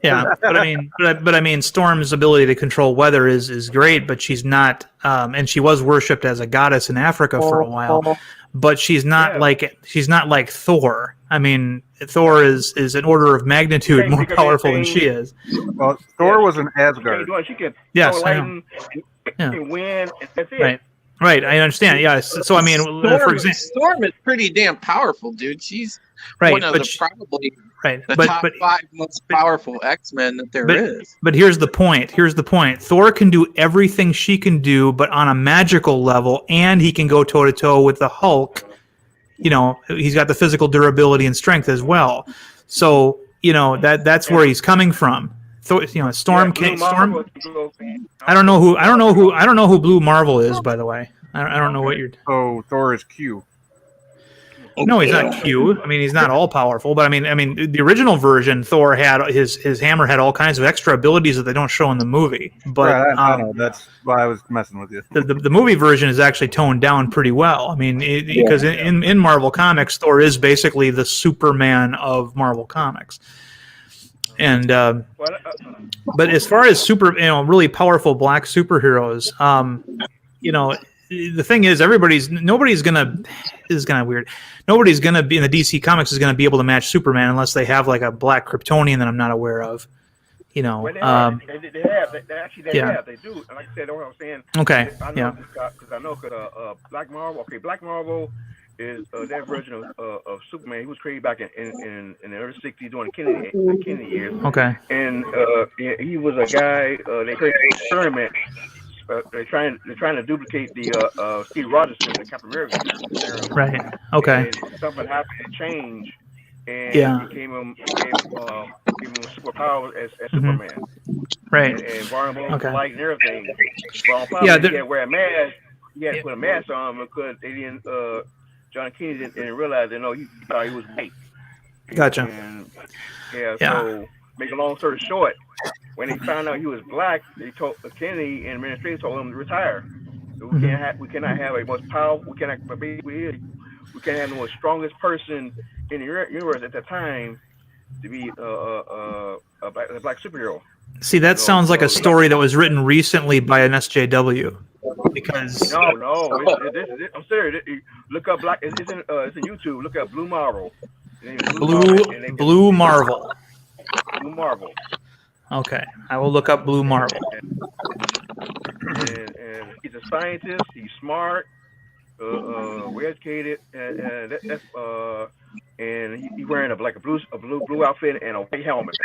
Speaker 8: Yeah, but I mean, Storm's ability to control weather is great, but she's not. And she was worshipped as a goddess in Africa for a while. But she's not like Thor. I mean, Thor is an order of magnitude more powerful than she is.
Speaker 4: Well, Thor was an Asgard.
Speaker 9: She can
Speaker 8: Yes,
Speaker 9: lighten and win, and that's it.
Speaker 8: Right, I understand. Yeah, so I mean, for example,
Speaker 6: Storm is pretty damn powerful, dude. She's
Speaker 8: right,
Speaker 6: one of
Speaker 8: but
Speaker 6: the probably
Speaker 8: right,
Speaker 6: the
Speaker 8: but
Speaker 6: top 5 most powerful X-Men that there is.
Speaker 8: But here's the point. Here's the point. Thor can do everything she can do, but on a magical level, and he can go toe to toe with the Hulk. You know, he's got the physical durability and strength as well. So you know that's where he's coming from. Thor, you know, Storm. I don't know who Blue Marvel is, by the way. I don't know what you're.
Speaker 4: Oh, Thor is Q.
Speaker 8: No, he's not Q. I mean, he's not all powerful, but I mean, the original version, Thor had his hammer had all kinds of extra abilities that they don't show in the movie. But
Speaker 4: right, I know that's why I was messing with you.
Speaker 8: The movie version is actually toned down pretty well. I mean, because in Marvel Comics, Thor is basically the Superman of Marvel Comics. And but as far as really powerful black superheroes, you know, the thing is, nobody's gonna be in the DC Comics is gonna be able to match Superman unless they have like a black Kryptonian that I'm not aware of. You know,
Speaker 9: they have. They do. And like I said, what I was saying.
Speaker 8: Okay.
Speaker 9: Because I know Black Marvel. Okay, Black Marvel is that version of Superman. He was created back in the early '60s during the Kennedy years.
Speaker 8: Okay.
Speaker 9: And he was a guy. They created an experiment. They're trying to duplicate the Steve Rogers and the Captain America serum.
Speaker 8: Right. Okay.
Speaker 9: And something happened to change, and gave him superpowers as Superman.
Speaker 8: Right.
Speaker 9: And vulnerable to light and everything. Well, he had to wear a mask. He had to put a mask on because they didn't. John Kennedy didn't realize that he thought he was white.
Speaker 8: Gotcha.
Speaker 9: And, so make a long story short, when they found out he was black, they told Kennedy and the administration told him to retire. So we cannot have a most powerful. We can't have the strongest person in the universe at that time to be a black superhero.
Speaker 8: See, that sounds like a story that was written recently by an SJW. Because
Speaker 9: I'm serious. Look up black. It's in YouTube. Look up Blue Marvel.
Speaker 8: Blue Marvel.
Speaker 9: Blue Marvel.
Speaker 8: Okay, I will look up Blue Marvel.
Speaker 9: And he's a scientist. He's smart, well educated, and he's wearing a blue outfit and a white helmet.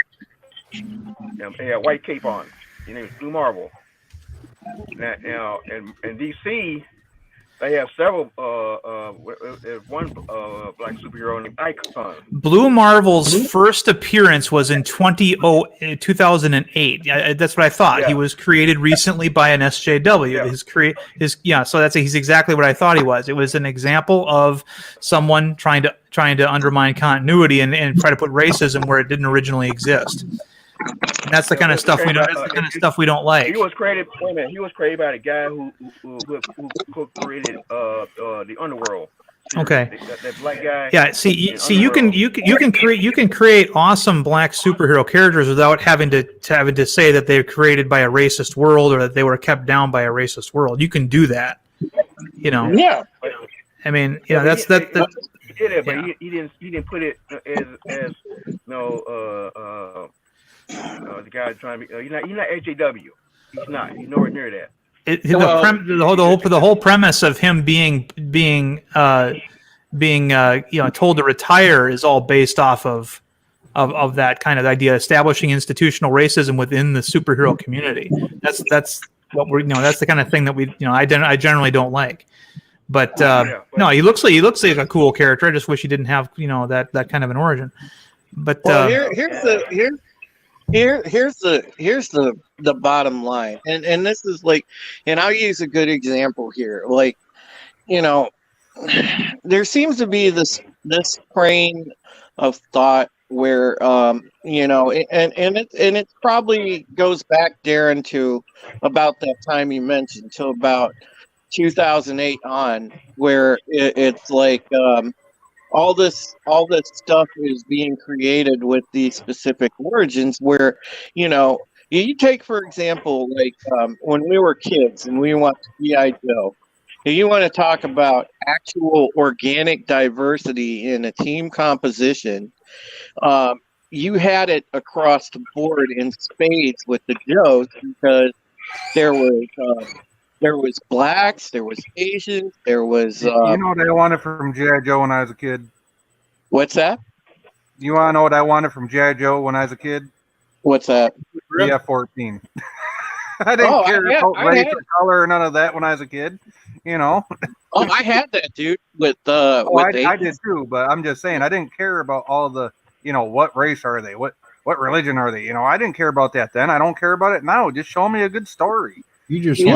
Speaker 9: And he had a white cape on. His name is Blue Marvel. Now, in DC, they have several. One black superhero named Icon.
Speaker 8: Blue Marvel's first appearance was in 2008. That's what I thought. He was created recently by an SJW. He's exactly what I thought he was. It was an example of someone trying to undermine continuity and try to put racism where it didn't originally exist. And that's the kind of stuff we don't. That's the kind of stuff we don't like.
Speaker 9: He was created. He was created by the guy who created the Underworld.
Speaker 8: Okay.
Speaker 9: That black guy.
Speaker 8: Yeah. See, you can create awesome black superhero characters without having to say that they're created by a racist world or that they were kept down by a racist world. You can do that. You know.
Speaker 6: Yeah.
Speaker 8: I mean, you know, that's that.
Speaker 9: He did it, but he didn't put it as the guy trying to be. He's not AJW. He's not. He's nowhere near that.
Speaker 8: The whole premise of him being told to retire is all based off of that kind of idea, establishing institutional racism within the superhero community. That's what we're that's the kind of thing that I generally don't like. But no, he looks like a cool character. I just wish he didn't have that kind of an origin. But
Speaker 6: here's the bottom line, and this is like, and I'll use a good example here. Like, there seems to be this train of thought where and it probably goes back, Darren, to about that time you mentioned, to about 2008 on, where it's like all this stuff is being created with these specific origins, where you take, for example, like when we were kids and we watched G.I. Joe. If you want to talk about actual organic diversity in a team composition, you had it across the board in spades with the Joes, because there was There was blacks, there was Asians, there was
Speaker 4: You know what I wanted from G.I. Joe when I was a kid?
Speaker 6: what's that?
Speaker 4: You want to know what I wanted from G.I. Joe when I was a kid?
Speaker 6: What's that?
Speaker 4: The F-14. I didn't care about race or color or none of that when I was a kid. You know.
Speaker 6: Oh, I had that, dude. With
Speaker 4: I did too, but I'm just saying I didn't care about all the, you know, what race are they, what religion are they? You know, I didn't care about that then. I don't care about it now. Just show me a good story.
Speaker 1: You just
Speaker 6: see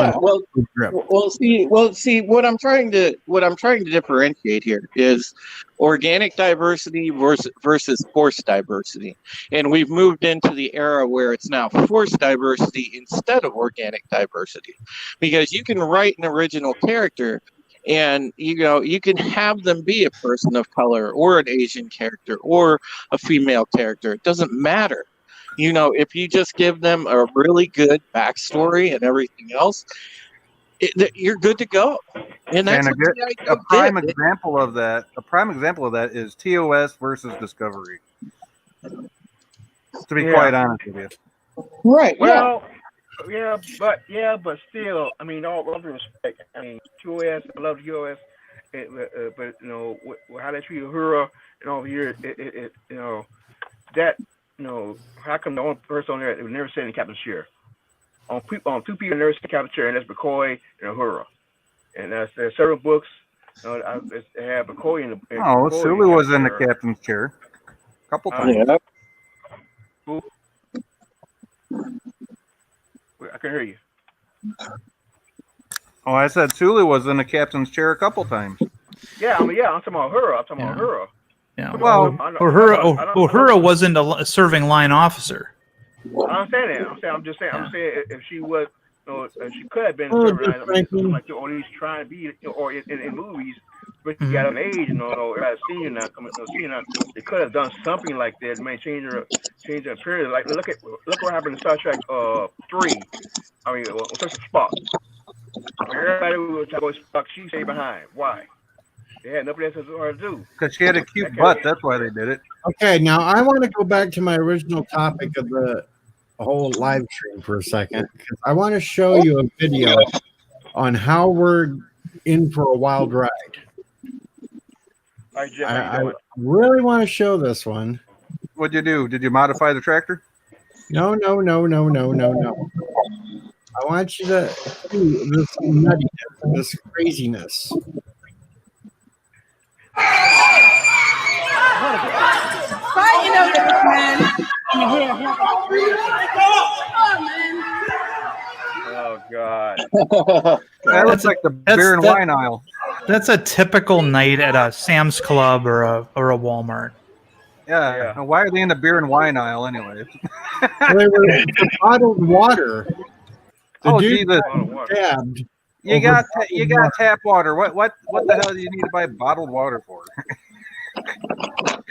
Speaker 6: what I'm trying to differentiate here is organic diversity versus forced diversity, and we've moved into the era where it's now forced diversity instead of organic diversity, because you can write an original character and you can have them be a person of color or an Asian character or a female character. It doesn't matter. If you just give them a really good backstory and everything else, you're good to go. And that's
Speaker 4: a prime example of that. A prime example of that is TOS versus Discovery. To be quite honest with you,
Speaker 6: right?
Speaker 9: Well, but still, I mean, all due respect, I mean, TOS, I love TOS, but how they treat Uhura and over here, how come the only person on there who never sat in Captain's chair? On two people never sat in Captain's chair, and that's McCoy and Uhura. And there's several books. They have McCoy in the.
Speaker 4: Sulu was in the captain's chair a couple times.
Speaker 6: Yeah.
Speaker 9: I can hear you.
Speaker 4: Oh, I said Sulu was in the captain's chair a couple times.
Speaker 9: Yeah, I'm talking about Uhura. I'm talking about Uhura.
Speaker 8: Yeah.
Speaker 4: Well,
Speaker 8: Uhura wasn't a serving line officer.
Speaker 9: I understand that. I'm just saying. I'm saying if she was, she could have been serving line, like all these trying to be, or in movies, but she got an age, as senior now, they could have done something like that. May change her appearance. Like look what happened in Star Trek 3. I mean, such a Spock. Everybody was talking about Spock. She stayed behind. Why? They had nobody else to do.
Speaker 4: Because she had a cute butt. That's why they did it.
Speaker 1: Okay, now I want to go back to my original topic of the whole live stream for a second, because I want to show you a video on how we're in for a wild ride.
Speaker 9: Right, Jeff,
Speaker 1: I really want to show this one.
Speaker 4: What'd you do? Did you modify the tractor?
Speaker 1: No. I want you to see this nuttiness, this craziness.
Speaker 9: Oh God!
Speaker 4: That looks like the beer and wine aisle.
Speaker 8: That's a typical night at a Sam's Club or a Walmart.
Speaker 4: Yeah. Why are they in the beer and wine aisle anyway?
Speaker 1: They were bottled water.
Speaker 4: Jesus! You got tap water. What the hell do you need to buy bottled water for?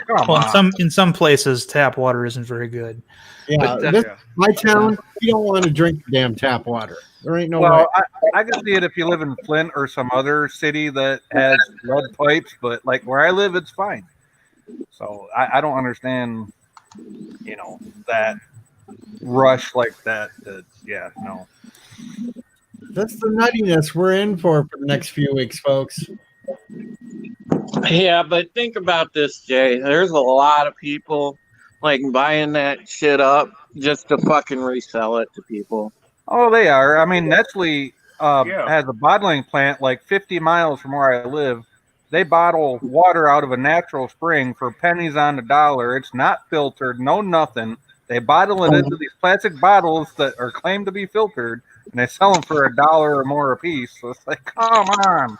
Speaker 4: Come on.
Speaker 8: In some places, tap water isn't very good.
Speaker 1: Yeah, my town, you don't want to drink damn tap water. There ain't no way.
Speaker 4: Well, I can see it if you live in Flint or some other city that has lead pipes, but like where I live, it's fine. So I don't understand, that rush like that. No.
Speaker 1: That's the nuttiness we're in for the next few weeks, folks.
Speaker 6: Yeah, but think about this, Jay. There's a lot of people buying that shit up just to fucking resell it to people.
Speaker 4: Oh, they are. I mean, Nestle has a bottling plant like 50 miles from where I live. They bottle water out of a natural spring for pennies on the dollar. It's not filtered, no nothing. They bottle it into these plastic bottles that are claimed to be filtered, and they sell them for $1 or more a piece. So it's like, come on.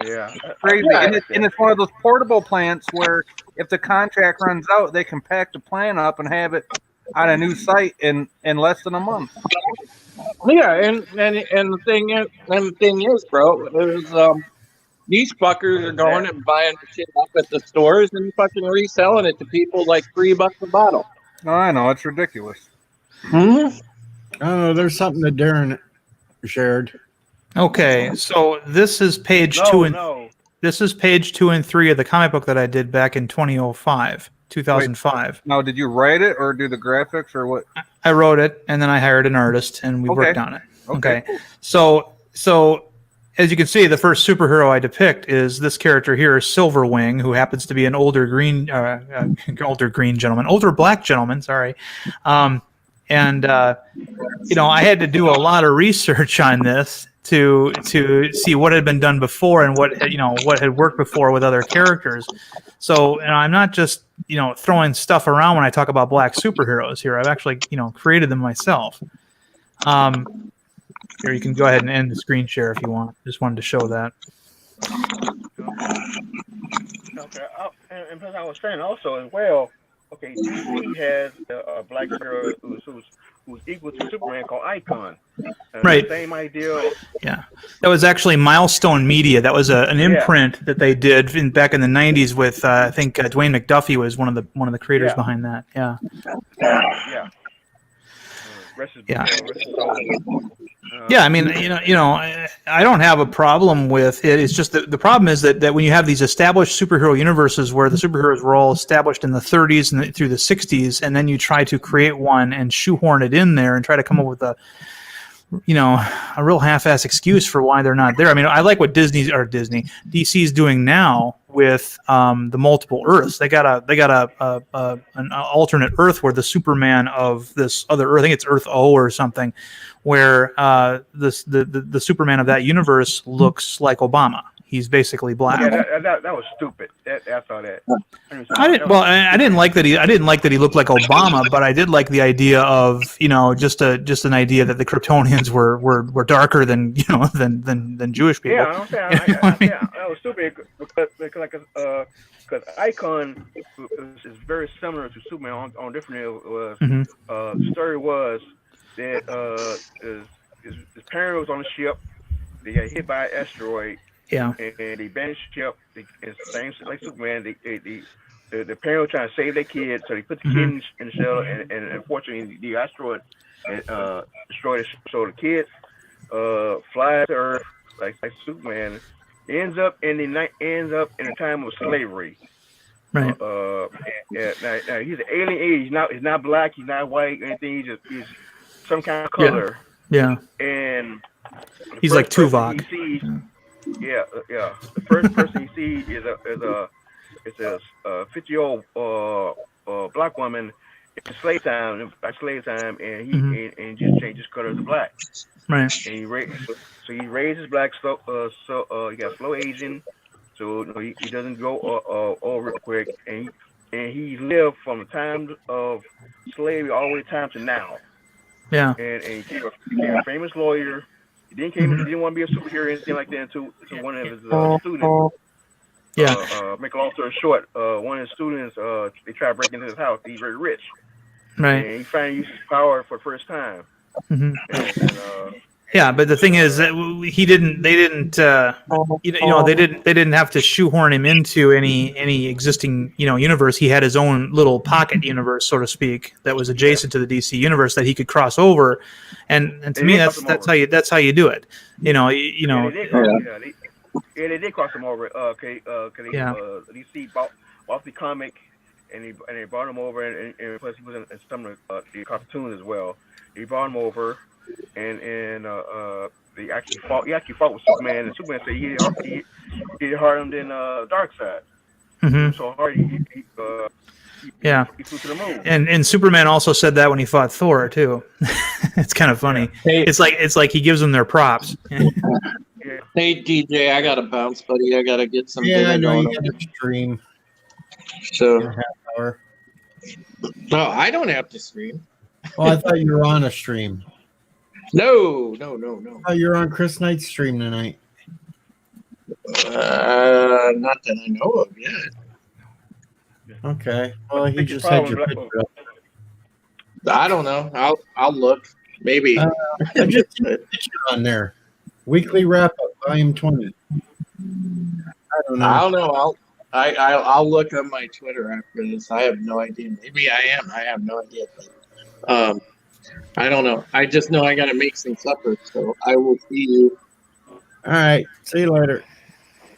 Speaker 9: Yeah.
Speaker 4: Crazy. And it's one of those portable plants where if the contract runs out, they can pack the plant up and have it on a new site in less than a month.
Speaker 6: Yeah, and the thing is, bro, is these fuckers are going and buying shit up at the stores and fucking reselling it to people like $3 a bottle.
Speaker 4: Oh, I know, it's ridiculous.
Speaker 1: I don't know. There's something that Darren shared.
Speaker 8: Okay, so this is page 2 and this is page 2 and 3 of the comic book that I did back in 2005.
Speaker 4: Now, did you write it or do the graphics or what?
Speaker 8: I wrote it and then I hired an artist and we worked on it. Okay. So as you can see, the first superhero I depict is this character here, Silverwing, who happens to be an older black gentleman. Sorry, and I had to do a lot of research on this to see what had been done before and what had worked before with other characters. So, I'm not just throwing stuff around when I talk about black superheroes here. I've actually created them myself. Here, you can go ahead and end the screen share if you want. Just wanted to show that.
Speaker 9: Okay. And plus, I was saying also as well. Okay, DC has a black hero who's equal to Superman called Icon.
Speaker 8: Right.
Speaker 9: Same idea.
Speaker 8: Yeah, that was actually Milestone Media. That was an imprint that they did back in the '90s with I think Dwayne McDuffie was one of the creators behind that. Yeah.
Speaker 9: Yeah.
Speaker 8: Yeah, I mean, I don't have a problem with it. It's just that the problem is that when you have these established superhero universes where the superheroes were all established in the 30s and through the 60s, and then you try to create one and shoehorn it in there and try to come up with a real half-ass excuse for why they're not there. I mean, I like what DC's doing now with the multiple Earths. They got an alternate Earth where the Superman of this other Earth, I think it's Earth O or something, where the Superman of that universe looks like Obama. He's basically black.
Speaker 9: Yeah, that was stupid. I saw that.
Speaker 8: I didn't like that he looked like Obama, but I did like the idea of just an idea that the Kryptonians were darker than than Jewish people.
Speaker 9: Yeah, I'm saying that was stupid because Icon is very similar to Superman on different. The story was that his parents was on a ship. They got hit by an asteroid.
Speaker 8: Yeah.
Speaker 9: And they banished the ship. It's the same like Superman. The parents were trying to save their kid, so they put the kid in the shell, and unfortunately the asteroid destroyed it. So the kid flies to Earth like Superman, ends up in a time of slavery.
Speaker 8: Right.
Speaker 9: Now he's an alien. He's not black. He's not white. Anything. He's some kind of color.
Speaker 8: Yeah.
Speaker 9: And
Speaker 8: he's like Tuvok.
Speaker 9: Yeah. The first person you see is a 50-year-old black woman in slave time, and he just changed his color to black.
Speaker 8: Right.
Speaker 9: And he raises black slow. He got slow aging, so he doesn't grow real quick, and he lived from the time of slavery all the way time to now.
Speaker 8: Yeah.
Speaker 9: And he became a famous lawyer. He didn't want to be a superhero or anything like that until one of his students. Make a long story short, one of his students, they tried to break into his house. He's very rich.
Speaker 8: Right.
Speaker 9: And he finally used his power for the first time.
Speaker 8: Yeah, but the thing is that they didn't have to shoehorn him into any existing universe. He had his own little pocket universe, so to speak, that was adjacent to the DC universe that he could cross over, and to me that's how you do it.
Speaker 9: They did cross him over. DC bought the comic, and they brought him over, and plus he was in some of the cartoons as well. He brought him over. And they actually fought. He actually fought with Superman, and Superman said he hit harder than Darkseid. So hard he flew to the moon.
Speaker 8: And Superman also said that when he fought Thor too. It's kind of funny. Hey, it's like he gives them their props.
Speaker 6: Hey DJ, I gotta bounce, buddy. I gotta get some.
Speaker 1: Yeah, I know you got to stream.
Speaker 6: So
Speaker 1: half hour.
Speaker 6: No, I don't have to stream.
Speaker 1: Oh, I thought you were on a stream.
Speaker 6: No.
Speaker 1: Oh, you're on Chris Knight's stream tonight.
Speaker 6: Not that I know of yet.
Speaker 1: Okay. Well, he just had your picture up.
Speaker 6: I don't know. I'll look. Maybe.
Speaker 1: I just see a picture on there. Weekly wrap up, volume 20. I don't know.
Speaker 6: I'll look on my Twitter after this. I have no idea. Maybe I am. I have no idea. But, I don't know. I just know I got to make some supper, so I will see you.
Speaker 1: All right. See you later.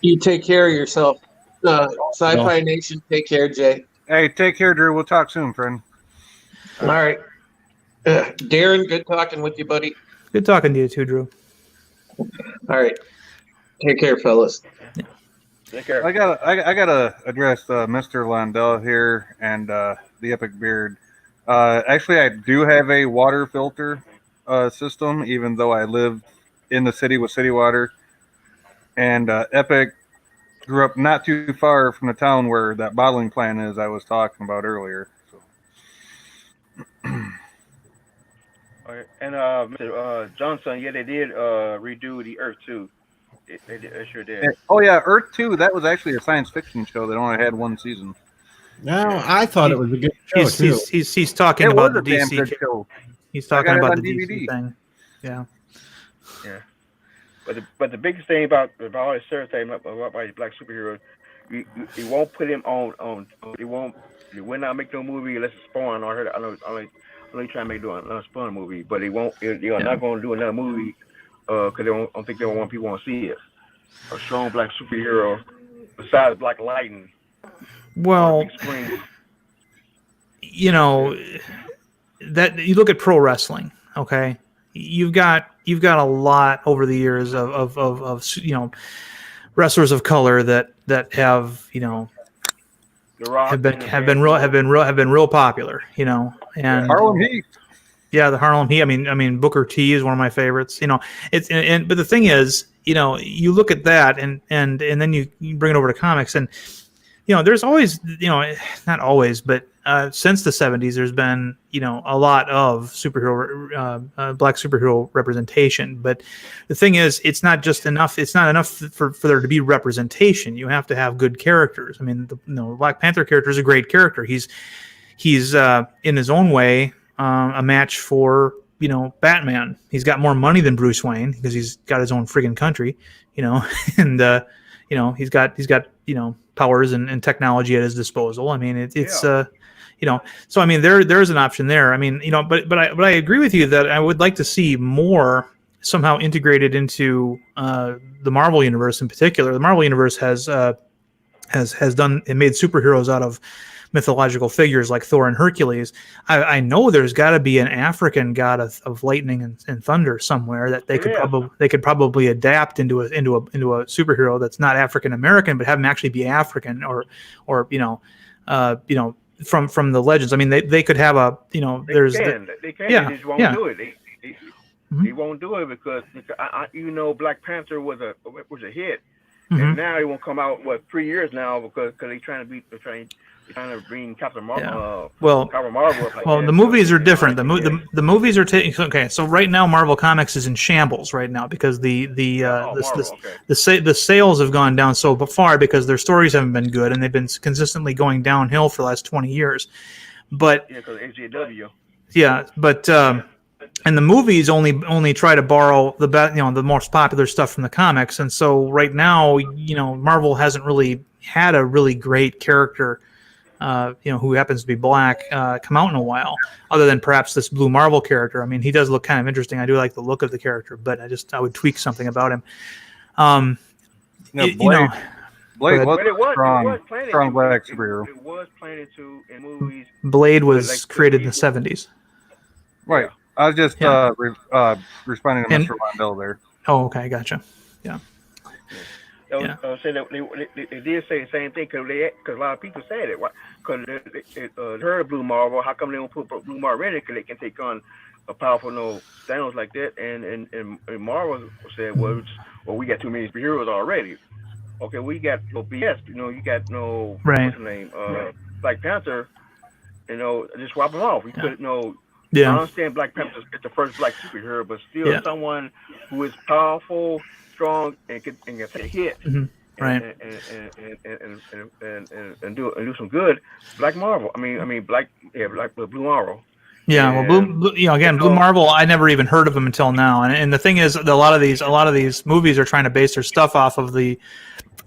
Speaker 6: You take care of yourself. Sci-Fi Nation, take care, Jay.
Speaker 4: Hey, take care, Drew. We'll talk soon, friend.
Speaker 6: All right. Darren, good talking with you, buddy.
Speaker 8: Good talking to you too, Drew.
Speaker 6: All right. Take care, fellas.
Speaker 9: Take care.
Speaker 4: I gotta address Mr. Londell here and the Epic Beard. Actually, I do have a water filter system, even though I live in the city with city water. And Epic grew up not too far from the town where that bottling plant is I was talking about earlier. So.
Speaker 9: All right. And Mr. Johnson, yeah, they did redo the Earth too. They sure did.
Speaker 4: Oh yeah, Earth 2. That was actually a science fiction show that only had one season.
Speaker 1: No, I thought it was a good show too.
Speaker 8: He's talking
Speaker 4: It
Speaker 8: about
Speaker 4: was
Speaker 8: the
Speaker 4: a damn
Speaker 8: DC.
Speaker 4: good show.
Speaker 8: He's
Speaker 4: I
Speaker 8: talking
Speaker 4: got it
Speaker 8: about
Speaker 4: on
Speaker 8: the DC
Speaker 4: DVD.
Speaker 8: thing. Yeah.
Speaker 9: Yeah. But the biggest thing about all this certain thing about these black superheroes, you won't put him on. You will not make no movie unless it's Spawn. I heard. I know trying to make another Spawn movie, but they won't. They're not going to do another movie because they don't think they don't want people to see it. A strong black superhero besides Black Lightning.
Speaker 8: Well, you know that you look at pro wrestling. Okay, you've got a lot over the years of you know wrestlers of color that have you know have been real popular. You know, and
Speaker 4: Harlem Heat.
Speaker 8: Yeah, the Harlem Heat. I mean Booker T is one of my favorites. You know, it's but the thing is, you know, you look at that and then you bring it over to comics, and you know, there's always, you know, not always, but since the 70s, there's been, you know, a lot of superhero, black superhero representation. But the thing is, it's not just enough. It's not enough for there to be representation. You have to have good characters. I mean, the Black Panther character is a great character. He's in his own way a match for, you know, Batman. He's got more money than Bruce Wayne because he's got his own friggin' country, you know, and you know, he's got you know, powers and technology at his disposal. I mean, it's you know, so I mean, there's an option there. I mean, you know, but I agree with you that I would like to see more somehow integrated into the Marvel universe in particular. The Marvel universe has done and made superheroes out of mythological figures like Thor and Hercules. I know there's got to be an African god of lightning and thunder somewhere that they could probably adapt into a superhero that's not African American, but have him actually be African or you know from the legends. I mean, they could have a, you know,
Speaker 9: They just won't do it. They won't do it because you know, Black Panther was a hit, and now it won't come out 3 years now because they're trying to bring Captain Marvel. Captain Marvel.
Speaker 8: The movies are different. The movies are taking. Okay, so right now Marvel Comics is in shambles right now because the sales have gone down so far because their stories haven't been good and they've been consistently going downhill for the last 20 years. But
Speaker 9: because HJW.
Speaker 8: Yeah, but and the movies only try to borrow the most popular stuff from the comics, and so right now, you know, Marvel hasn't really had a really great character. You know, who happens to be black, come out in a while, other than perhaps this Blue Marvel character. I mean, he does look kind of interesting. I do like the look of the character, but I would tweak something about him.
Speaker 4: Blade was strong black superhero.
Speaker 9: It was planted to in movies.
Speaker 8: Blade was created in the 70s.
Speaker 4: Right. I was just responding to Mr. Londell there.
Speaker 8: Oh, okay, gotcha. Yeah.
Speaker 9: Say that they did say the same thing because a lot of people said it. Because they heard Blue Marvel. How come they don't put Blue Marvel in it? Because they can take on a powerful Thanos like that. And Marvel said, well, we got too many superheroes already. Okay, we got no BS. You know, you got no what's his name, Black Panther. You know, just swap them off. We could I understand Black Panther is the first black superhero, but still someone who is powerful, strong, and can take a hit, and do some good. Black Marvel. I mean Blue Marvel.
Speaker 8: Yeah, well, Blue Marvel. I never even heard of him until now, and the thing is, a lot of these movies are trying to base their stuff off of the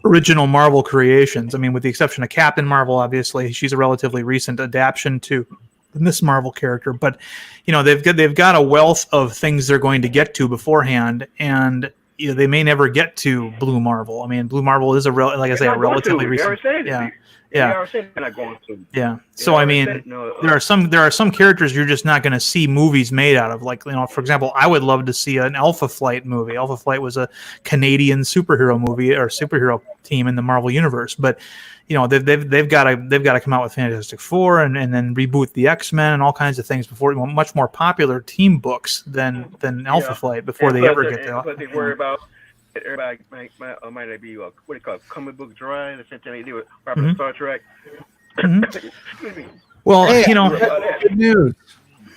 Speaker 8: original Marvel creations. I mean, with the exception of Captain Marvel, obviously, she's a relatively recent adaptation to the Miss Marvel character, but you know, they've got a wealth of things they're going to get to beforehand, and they may never get to Blue Marvel. I mean, Blue Marvel is a relatively recent. Yeah. Yeah. So I mean, there are some characters you're just not going to see movies made out of. Like, for example, I would love to see an Alpha Flight movie. Alpha Flight was a Canadian superhero movie or superhero team in the Marvel universe, but they've got to come out with Fantastic Four and then reboot the X-Men and all kinds of things before much more popular team books than Alpha Flight before they ever get to.
Speaker 9: But they worry about. Everybody might be what they call comic book dry. The same thing they do with Star Trek. Excuse me.
Speaker 8: Well,
Speaker 1: Hey, good news.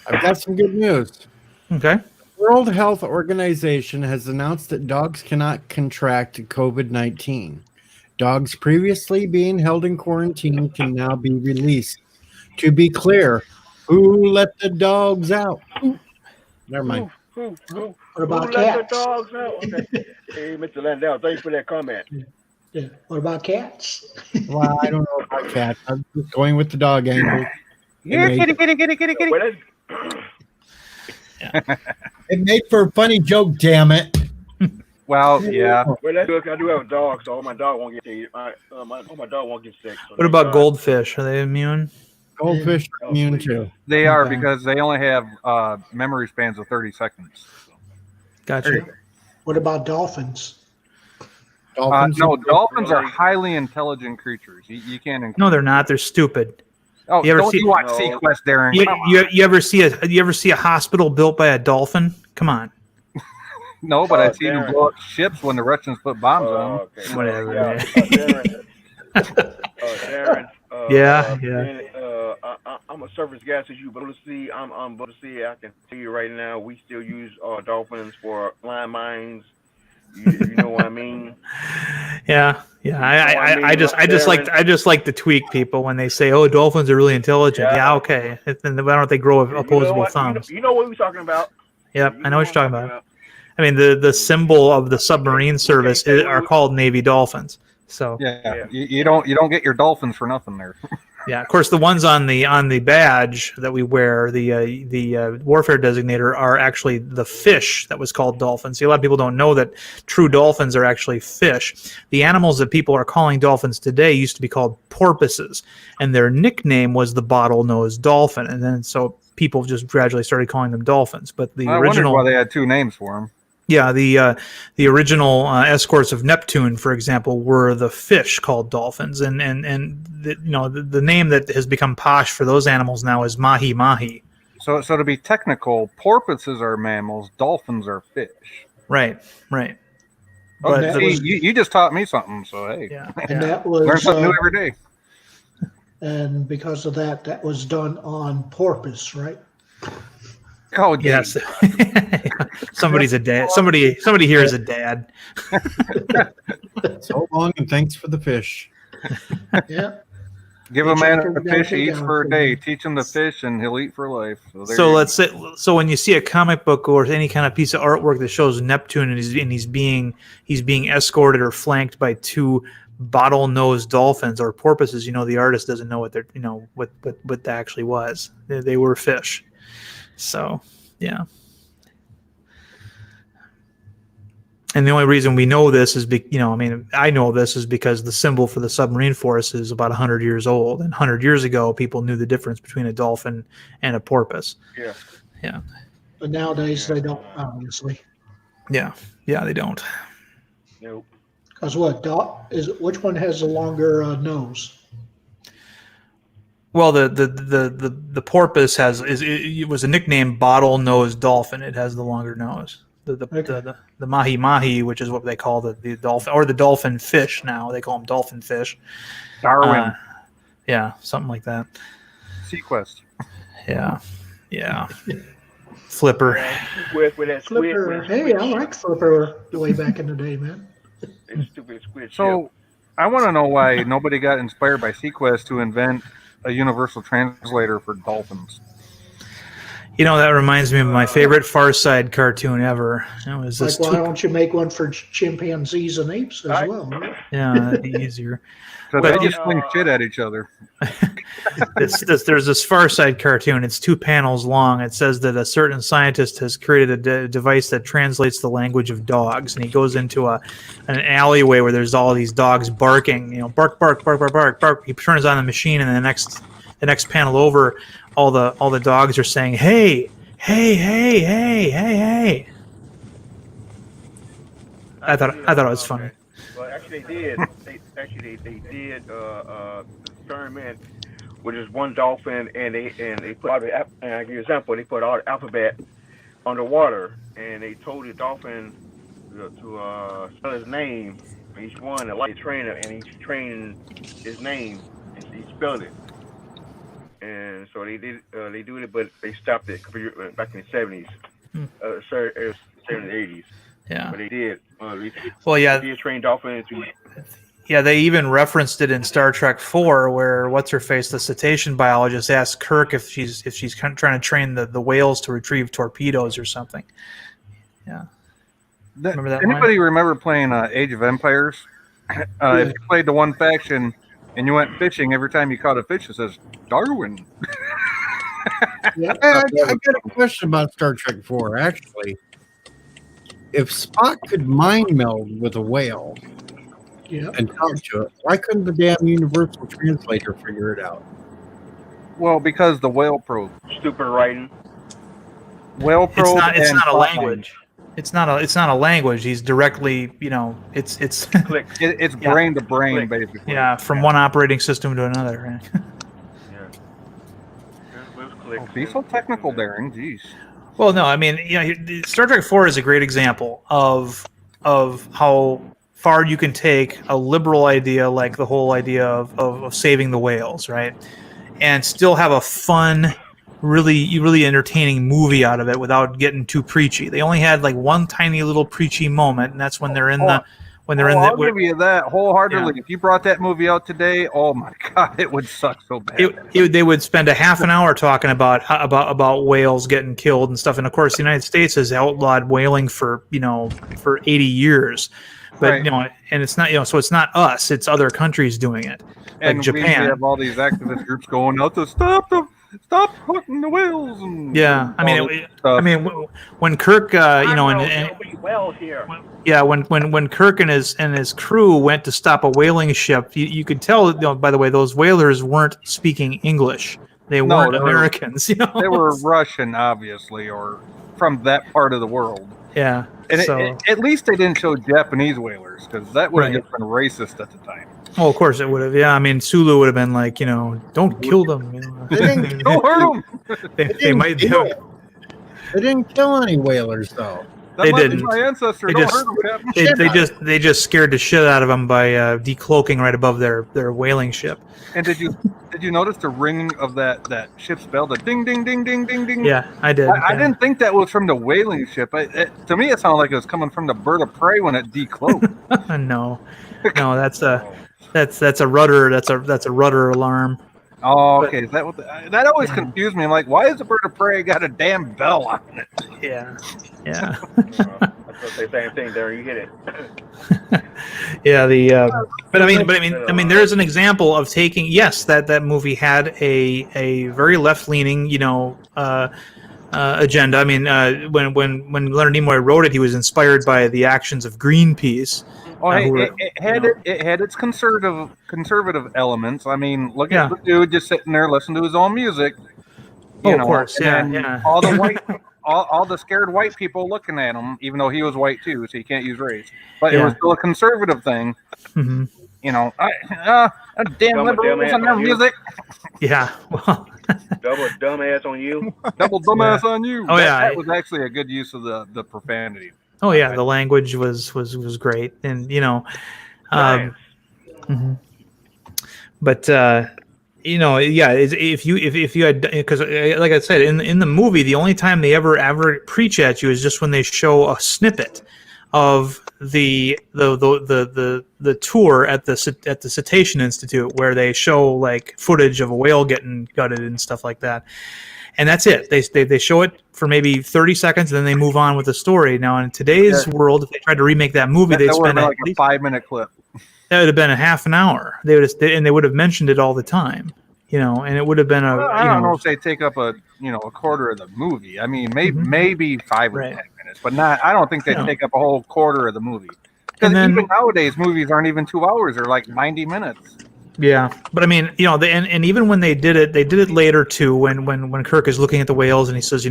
Speaker 1: I've got some good news.
Speaker 8: Okay.
Speaker 1: World Health Organization has announced that dogs cannot contract COVID-19. Dogs previously being held in quarantine can now be released. To be clear, who let the dogs out? Never mind.
Speaker 3: What about cats?
Speaker 9: Dogs out? Okay. Hey, Mr. Landau, thanks for that comment.
Speaker 3: Yeah. What about cats?
Speaker 1: Well, I don't know about cats. I'm just going with the dog angle.
Speaker 8: Kitty.
Speaker 9: Well,
Speaker 1: It made for a funny joke, damn it.
Speaker 4: Well, yeah.
Speaker 9: well, that's good. I do have a dog, so my dog won't get my dog won't get sick. So
Speaker 8: What about goldfish? Are they immune?
Speaker 1: Goldfish are immune too.
Speaker 4: They are
Speaker 8: Okay.
Speaker 4: because they only have memory spans of 30 seconds.
Speaker 8: Gotcha.
Speaker 3: What about dolphins?
Speaker 1: Dolphins
Speaker 4: No, dolphins are highly intelligent creatures. You can't.
Speaker 8: No, they're not. They're stupid.
Speaker 4: Oh,
Speaker 8: You ever
Speaker 4: don't
Speaker 8: see-
Speaker 4: you watch
Speaker 9: No.
Speaker 4: Sequest, Darren?
Speaker 8: You,
Speaker 4: Come on.
Speaker 8: you ever see a hospital built by a dolphin? Come on.
Speaker 4: No, but
Speaker 9: Oh,
Speaker 4: I've seen them
Speaker 9: Darren.
Speaker 4: blow up ships when the Russians put bombs on them.
Speaker 9: Okay.
Speaker 8: Whatever,
Speaker 9: Yeah,
Speaker 8: man.
Speaker 9: Darren.
Speaker 8: Yeah.
Speaker 9: I'm a surface gas as you, but let's see. I'm but to see. I can tell you right now, we still use dolphins for landmines. You know what I mean?
Speaker 8: Yeah. I just like to tweak people when they say, "Oh, dolphins are really intelligent."
Speaker 9: Yeah.
Speaker 8: Yeah, okay. Then why don't they grow opposable thumbs?
Speaker 9: You know what we're talking about.
Speaker 8: Yep, I know what you're talking about. I mean, the symbol of the submarine service are called Navy Dolphins. So
Speaker 4: Yeah, you don't get your dolphins for nothing there.
Speaker 8: yeah, of course, the ones on the badge that we wear, the warfare designator, are actually the fish that was called dolphins. See, a lot of people don't know that true dolphins are actually fish. The animals that people are calling dolphins today used to be called porpoises, and their nickname was the bottlenose dolphin. And then so people just gradually started calling them dolphins. But the
Speaker 4: I wondered
Speaker 8: original,
Speaker 4: why they had two names for them.
Speaker 8: yeah, the original escorts of Neptune, for example, were the fish called dolphins, and the name that has become posh for those animals now is mahi mahi.
Speaker 4: So to be technical, porpoises are mammals, dolphins are fish.
Speaker 8: Right.
Speaker 4: Okay,
Speaker 3: that
Speaker 4: see,
Speaker 3: was-
Speaker 4: you just taught me something. So hey,
Speaker 8: Yeah.
Speaker 3: And that
Speaker 4: learn
Speaker 3: was
Speaker 4: something new every day.
Speaker 3: and because of that was done on porpoise, right?
Speaker 4: Oh
Speaker 8: Yes. Somebody's a dad. Somebody here is a dad.
Speaker 1: So long, and thanks for the fish.
Speaker 3: Yeah.
Speaker 4: Give
Speaker 3: You
Speaker 4: a man
Speaker 3: check
Speaker 4: a
Speaker 3: every
Speaker 4: fish,
Speaker 3: day
Speaker 4: he eats
Speaker 3: down
Speaker 4: for a
Speaker 3: for
Speaker 4: day.
Speaker 3: me.
Speaker 4: Teach him to fish, and he'll eat for life. So, there
Speaker 8: So
Speaker 4: you
Speaker 8: let's say, so when you see a comic book or any kind of piece of artwork that shows Neptune and he's being escorted or flanked by two bottlenose dolphins or porpoises, the artist doesn't know what they're what that actually was. They were fish. So yeah. And the only reason we know this is, I know this is because the symbol for the submarine force is about 100 years old. And 100 years ago, people knew the difference between a dolphin and a porpoise.
Speaker 9: Yeah.
Speaker 8: Yeah.
Speaker 3: But nowadays they don't, obviously.
Speaker 8: Yeah. Yeah, they don't.
Speaker 9: Nope.
Speaker 3: Because which one has the longer nose?
Speaker 8: Well, the porpoise it was a nickname bottlenose dolphin. It has the longer nose. The mahi mahi, which is what they call the dolphin, or the dolphin fish now. They call them dolphin fish.
Speaker 4: Darwin.
Speaker 8: Yeah, something like that.
Speaker 4: Sequest.
Speaker 8: Yeah. Flipper.
Speaker 9: With that squid.
Speaker 3: Flipper.
Speaker 9: with that
Speaker 3: Hey, I
Speaker 9: squid
Speaker 3: like Flipper the way back in the day, man.
Speaker 9: ship. That stupid squid ship.
Speaker 4: So I want to know why nobody got inspired by Sequest to invent a universal translator for dolphins.
Speaker 8: You know, that reminds me of my favorite Far Side cartoon ever. It was
Speaker 3: Like,
Speaker 8: this
Speaker 3: why don't you make one for chimpanzees and apes as well? Right?
Speaker 8: yeah, that'd be easier.
Speaker 4: So
Speaker 8: But
Speaker 4: they just fling shit at each other.
Speaker 8: There's this Far Side cartoon. It's 2 panels long. It says that a certain scientist has created a device that translates the language of dogs, and he goes into an alleyway where there's all these dogs barking. You know, bark, bark, bark, bark, bark, bark. He turns on the machine, and the next panel over, all the dogs are saying, "Hey, hey, hey, hey, hey, hey." I thought it was funny.
Speaker 9: Well, actually, they did. They did experiment with this one dolphin, and they put out and I give you an example. They put all the alphabet underwater, and they told the dolphin to spell his name. Each one, and like trainer, and each trained his name, and he spelled it. And so they did. They do it, but they stopped it back in the 70s, 70s, 80s.
Speaker 8: Yeah.
Speaker 9: But they did.
Speaker 8: Well, yeah.
Speaker 9: They did train dolphins.
Speaker 8: Yeah, they even referenced it in Star Trek 4, where what's her face, the cetacean biologist, asked Kirk if she's trying to train the whales to retrieve torpedoes or something. Yeah. Remember that
Speaker 4: Anybody remember playing Age of Empires? If you played the one faction and you went fishing, every time you caught a fish, it says Darwin.
Speaker 1: I got a question about Star Trek 4, actually. If Spock could mind meld with a whale and talk to it, why couldn't the damn universal translator figure it out?
Speaker 4: Well, because the whale probe.
Speaker 9: Stupid writing.
Speaker 4: Whale probe.
Speaker 8: It's
Speaker 4: and
Speaker 8: not a
Speaker 4: plot
Speaker 8: language. It's not a language. He's directly, it's
Speaker 9: Click.
Speaker 4: It's brain to brain, basically.
Speaker 8: Yeah, from one operating system to another.
Speaker 4: Don't be so technical, Darren. Jeez.
Speaker 8: Well, no, I mean, Star Trek 4 is a great example of how far you can take a liberal idea like the whole idea of saving the whales, right? And still have a fun, really entertaining movie out of it without getting too preachy. They only had like one tiny little preachy moment, and that's when they're in the
Speaker 4: I'll give you that wholeheartedly. Yeah. If you brought that movie out today, oh my God, it would suck so bad.
Speaker 8: They would spend a half an hour talking about whales getting killed and stuff. And of course, the United States has outlawed whaling for 80 years. But
Speaker 4: right.
Speaker 8: And it's not so it's not us; it's other countries doing it, like Japan.
Speaker 4: We have all these activist groups going out to stop hooking the whales. And
Speaker 8: when Kirk, when Kirk and his crew went to stop a whaling ship, you could tell. By the way, those whalers weren't speaking English; they weren't Americans. They
Speaker 4: were Russian, obviously, or from that part of the world.
Speaker 8: Yeah.
Speaker 4: And at least they didn't show Japanese whalers, because that would have been racist at the time.
Speaker 8: Oh, of course it would have. Yeah, I mean, Sulu would have been like, don't kill them.
Speaker 4: Don't hurt them.
Speaker 1: They didn't kill any whalers, though.
Speaker 4: They didn't. My ancestor.
Speaker 8: They just scared the shit out of them by decloaking right above their whaling ship.
Speaker 4: And did you notice the ringing of that ship's bell? The ding ding ding ding ding ding.
Speaker 8: Yeah, I did.
Speaker 4: I didn't think that was from the whaling ship. To me, it sounded like it was coming from the bird of prey when it decloaked.
Speaker 8: No, that's a rudder. That's a rudder alarm.
Speaker 4: Oh, okay. Is that what that always confused me? I'm like, why has the bird of prey got a damn bell on it?
Speaker 8: Yeah.
Speaker 9: I was gonna say the same thing there. You hit it.
Speaker 8: Yeah. But I mean, there's an example of taking. Yes, that movie had a very left leaning, agenda. I mean, when Leonard Nimoy wrote it, he was inspired by the actions of Greenpeace.
Speaker 4: Oh, it had its conservative elements. I mean, look at the dude just sitting there listening to his own music.
Speaker 8: Of course, yeah.
Speaker 4: All the white, all the scared white people looking at him, even though he was white too, so you can't use race. But it was still a conservative thing.
Speaker 8: Mm-hmm.
Speaker 4: Damn liberals and their music.
Speaker 8: Yeah. Well.
Speaker 9: Double dumbass on you.
Speaker 4: Double dumbass on you.
Speaker 8: Oh
Speaker 4: that was actually a good use of the profanity.
Speaker 8: Oh yeah, the language was great, and
Speaker 9: Nice.
Speaker 8: But if you had, because like I said in the movie, the only time they ever preach at you is just when they show a snippet of the tour at the Cetacean Institute, where they show like footage of a whale getting gutted and stuff like that. and that's it. They show it for maybe 30 seconds, and then they move on with the story. Now, in today's world, if they tried to remake that movie, they'd spend
Speaker 4: like a 5-minute clip.
Speaker 8: That would have been a half an hour. They would have mentioned it all the time, and it would have been
Speaker 4: I don't know if they take up a quarter of the movie. I mean, maybe 5 or 10 minutes, but not. I don't think they take up a whole quarter of the movie. Because even nowadays, movies aren't even 2 hours; they're like 90 minutes.
Speaker 8: Yeah, but I mean, and even when they did it later too. When Kirk is looking at the whales and he says,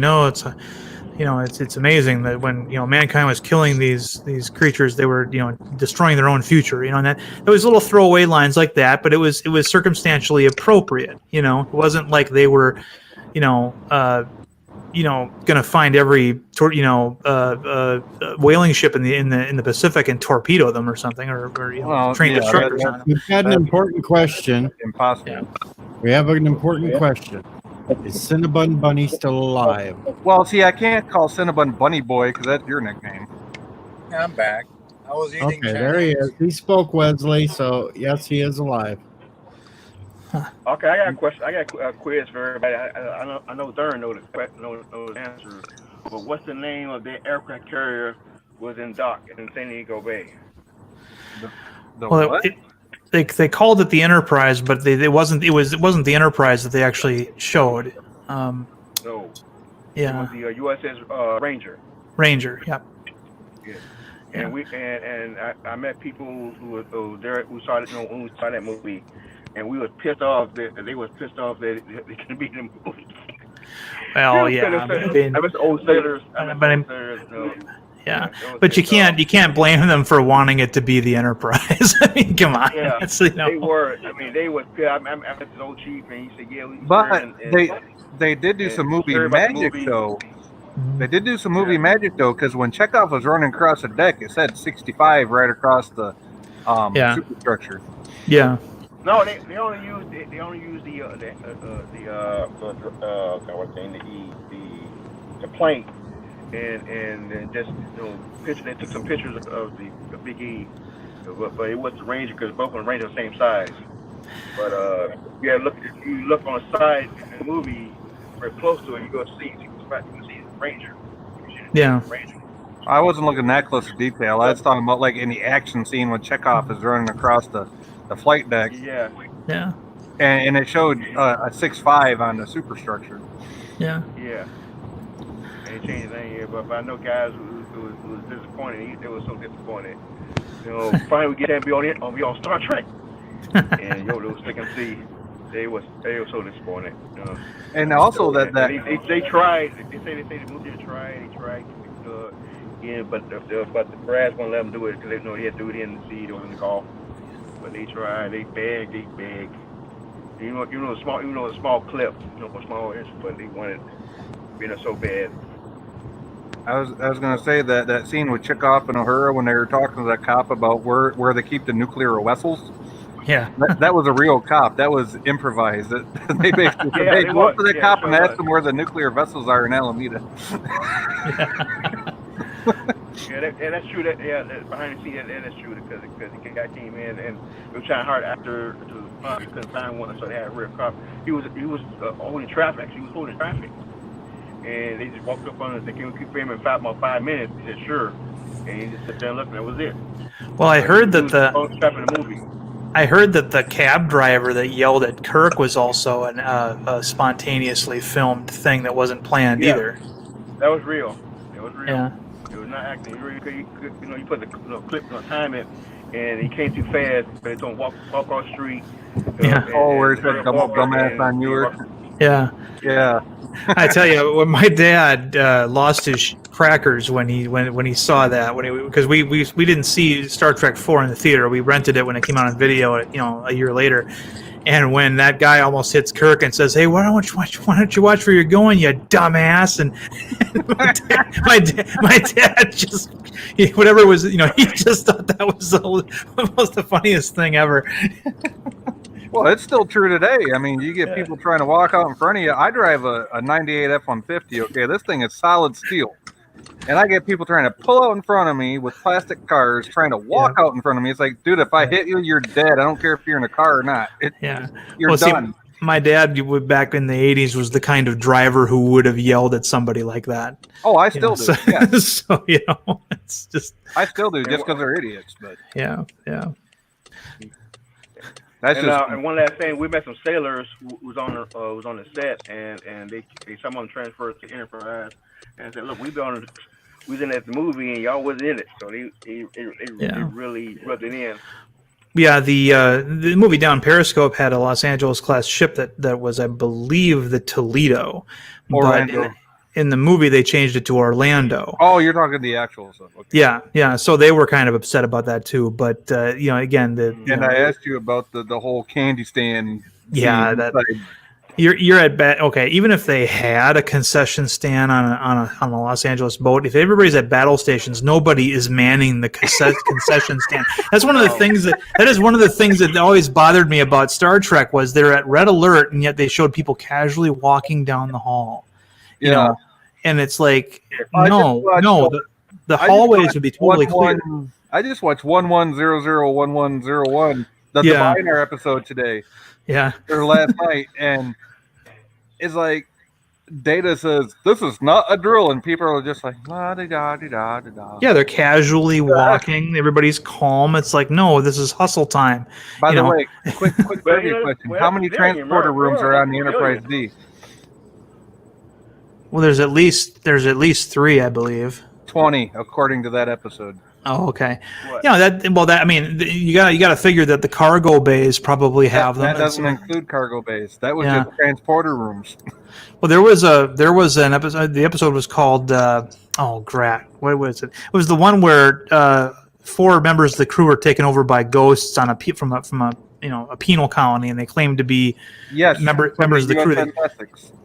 Speaker 8: it's amazing that when mankind was killing these creatures, they were destroying their own future. And that there was little throwaway lines like that, but it was circumstantially appropriate. It wasn't like they were, going to find every whaling ship in the Pacific and torpedo them or something, or train destructors on them.
Speaker 1: We've had an important question.
Speaker 4: Impossible.
Speaker 8: Yeah.
Speaker 1: We have an important question. Is Cinnabon Bunny still alive?
Speaker 4: Well, see, I can't call Cinnabon Bunny Boy because that's your nickname.
Speaker 5: Yeah, I'm back. I was eating.
Speaker 1: Okay, there he is. He spoke, Wesley. So yes, he is alive.
Speaker 9: Okay, I got a question. I got a quiz for everybody. I know Thurn knows the answer. But what's the name of the aircraft carrier was in dock in San Diego Bay?
Speaker 8: They called it the Enterprise, but it wasn't the Enterprise that they actually showed.
Speaker 9: No.
Speaker 8: Yeah.
Speaker 9: It was the USS Ranger.
Speaker 8: Ranger. Yep.
Speaker 9: Yeah. And I met people who saw it when we saw that movie, and we was pissed off that they was pissed off that they couldn't be in the movie.
Speaker 8: Well, yeah.
Speaker 9: I miss old sailors.
Speaker 8: Yeah, but you can't blame them for wanting it to be the Enterprise. I mean, come on.
Speaker 9: Yeah, they were. I mean, they was. I met this old chief, and he said, "Yeah."
Speaker 4: But they did do some movie magic though. They did do some movie magic though, because when Chekhov was running across the deck, it said 65 right across the superstructure.
Speaker 8: Yeah.
Speaker 9: No, they only used the plane. And just they took some pictures of the Big E, but it was the Ranger because both of them Ranger the same size. But if you look on the side in the movie, very close to it, you can see the Ranger.
Speaker 8: Yeah.
Speaker 9: Ranger.
Speaker 4: I wasn't looking that close to detail. I was talking about like in the action scene when Chekhov is running across the flight deck.
Speaker 9: Yeah.
Speaker 8: Yeah.
Speaker 4: And it showed a 6.5 on the superstructure.
Speaker 8: Yeah.
Speaker 9: Yeah. Ain't changed anything here, but I know guys who was disappointed. They were so disappointed. Finally we get to be on Star Trek, and they was looking to see. They were so disappointed.
Speaker 4: And also that
Speaker 9: they tried. They say the movie tried. But the brass won't let them do it because they know they had to do it in the sea or in the Gulf. But they tried. They begged. You know a small clip. A small inch, but they wanted being so bad.
Speaker 4: I was going to say that scene with Chekhov and Uhura when they were talking to that cop about where they keep the nuclear vessels.
Speaker 8: Yeah,
Speaker 4: that was a real cop. That was improvised. They basically said, "Hey, go up to the cop and ask them where the nuclear vessels are in Alameda."
Speaker 9: That's true. That behind the scenes, that's true because the guy came in and they were trying hard after he couldn't find one, so they had a real cop. He was holding traffic. He was holding traffic. And they just walked up on us. They came keep him in about 5 minutes. He said, "Sure," and he just sat there and looked. And that was it.
Speaker 8: Well, I heard that
Speaker 9: the
Speaker 8: the cab driver that yelled at Kirk was also a spontaneously filmed thing that wasn't planned either.
Speaker 9: That was real. It was real.
Speaker 8: Yeah.
Speaker 9: It was not acting. You put the clip on time it, and he came too fast. But it's gonna walk across the street.
Speaker 4: Where he said dumbass on you.
Speaker 8: Yeah.
Speaker 4: Yeah.
Speaker 8: I tell you, when my dad lost his crackers when he saw that because we didn't see Star Trek 4 in the theater. We rented it when it came out on video, a year later. And when that guy almost hits Kirk and says, "Hey, why don't you watch where you're going, you dumbass?" And my dad just whatever it was, he just thought that was almost the funniest thing ever.
Speaker 4: Well, it's still true today. I mean, you get people trying to walk out in front of you. I drive a 98 F-150. Okay, this thing is solid steel. And I get people trying to pull out in front of me with plastic cars, trying to walk out in front of me. It's like, dude, if I hit you, you're dead. I don't care if you're in a car or not. You're done.
Speaker 8: My dad back in the 80s was the kind of driver who would have yelled at somebody like that.
Speaker 4: Oh, I
Speaker 8: You
Speaker 4: still
Speaker 8: know,
Speaker 4: do.
Speaker 8: so,
Speaker 4: Yeah,
Speaker 8: so, you know, it's just,
Speaker 4: I still do, just because they're idiots. But
Speaker 8: yeah.
Speaker 4: that's just
Speaker 9: And one last thing, we met some sailors who was on the set, and they some of them transferred to Enterprise, and said, look, we was in that movie and y'all was in it, so they really rubbed it in.
Speaker 8: Yeah, the movie Down Periscope had a Los Angeles class ship that was, I believe, the Toledo.
Speaker 4: Orlando.
Speaker 8: But in the movie, they changed it to Orlando.
Speaker 4: Oh, you're talking the actual stuff. Okay.
Speaker 8: Yeah. So they were kind of upset about that too. But again,
Speaker 4: I asked you about the whole candy stand.
Speaker 8: Yeah,
Speaker 4: scene
Speaker 8: that
Speaker 4: inside.
Speaker 8: you're at okay. Even if they had a concession stand on a Los Angeles boat, if everybody's at battle stations, nobody is manning the concession stand. That's one of the things that is one of the things that always bothered me about Star Trek was they're at red alert, and yet they showed people casually walking down the hall. You know, and it's like the hallways would be totally clear.
Speaker 4: I just watched 11001101, the Diviner episode today.
Speaker 8: Yeah.
Speaker 4: Or last night, and it's like Data says this is not a drill, and people are just like la da da da da da.
Speaker 8: Yeah, they're casually walking. Everybody's calm. It's like, no, this is hustle time.
Speaker 4: By the way, quick trivia question: how many transporter rooms are on the Enterprise D?
Speaker 8: Well, there's at least 3, I believe.
Speaker 4: 20, according to that episode.
Speaker 8: Oh, okay. Yeah, I mean, you got to figure that the cargo bays probably have them.
Speaker 4: That doesn't include cargo bays. That was just transporter rooms.
Speaker 8: Well, there was an episode. The episode was called what was it? It was the one where 4 members of the crew were taken over by ghosts on from a penal colony, and they claimed to be members of the crew.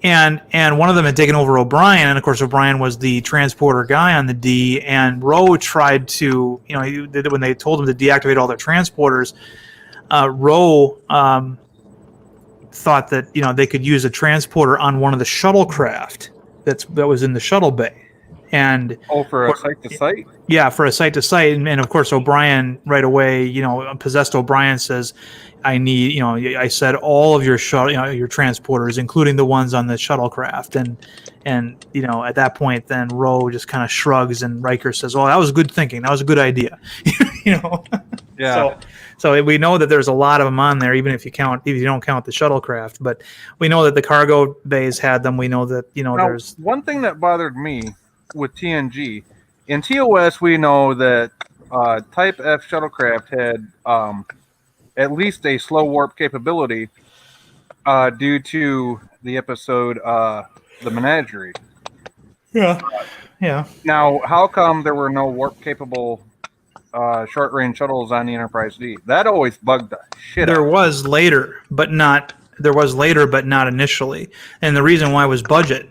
Speaker 8: And one of them had taken over O'Brien, and of course O'Brien was the transporter guy on the D. And Rowe tried to, when they told him to deactivate all their transporters, Rowe thought that they could use a transporter on one of the shuttlecraft that was in the shuttle bay. And
Speaker 4: for a site to site? Yeah,
Speaker 8: for a site to site. And of course O'Brien right away, possessed O'Brien says, I need, I said all of your your transporters, including the ones on the shuttlecraft. And at that point, then Rowe just kind of shrugs, and Riker says, "Oh, that was good thinking. That was a good idea."
Speaker 4: Yeah.
Speaker 8: So we know that there's a lot of them on there, even if you don't count the shuttlecraft. But we know that the cargo bays had them. We know that there's
Speaker 4: one thing that bothered me with TNG. In TOS, we know that Type F shuttlecraft had at least a slow warp capability due to the episode The Menagerie.
Speaker 8: Yeah.
Speaker 4: Now, how come there were no warp capable short-range shuttles on the Enterprise D? That always bugged the shit out.
Speaker 8: There was later, but not initially. And the reason why was budget.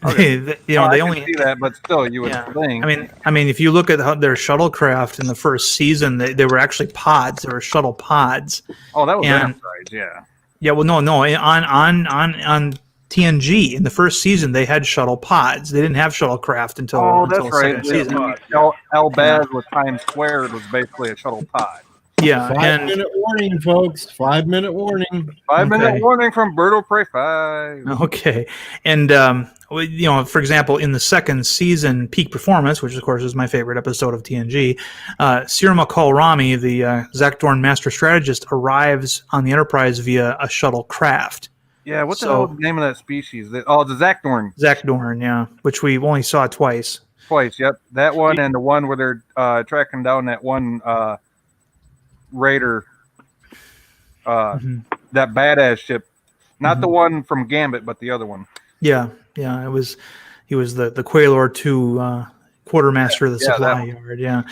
Speaker 4: Okay.
Speaker 8: They only
Speaker 4: see that, but still, you would think.
Speaker 8: I mean, if you look at their shuttlecraft in the first season, they were actually pods. They were shuttle pods.
Speaker 4: Oh, that was Enterprise, yeah.
Speaker 8: Yeah, well, no, on TNG in the first season they had shuttle pods. They didn't have shuttlecraft until
Speaker 4: that's right.
Speaker 8: Second season.
Speaker 4: L-Baz with Times Squared was basically a shuttle pod.
Speaker 8: Yeah,
Speaker 1: 5-minute warning, folks. 5-minute warning.
Speaker 4: 5-minute warning from Birdo Prey 5.
Speaker 8: Okay, and for example, in the second season, Peak Performance, which of course is my favorite episode of TNG, Sirma Rami, the Zach Dorn master strategist, arrives on the Enterprise via a shuttlecraft.
Speaker 4: Yeah, what the hell is the name of that species? The Zach Dorn.
Speaker 8: Zach Dorn, yeah, which we only saw twice.
Speaker 4: Yep. That one and the one where they're tracking down that one Raider, that badass ship. Not the one from Gambit, but the other one.
Speaker 8: Yeah, he was the Quailor 2 quartermaster of the supply yard. Yeah,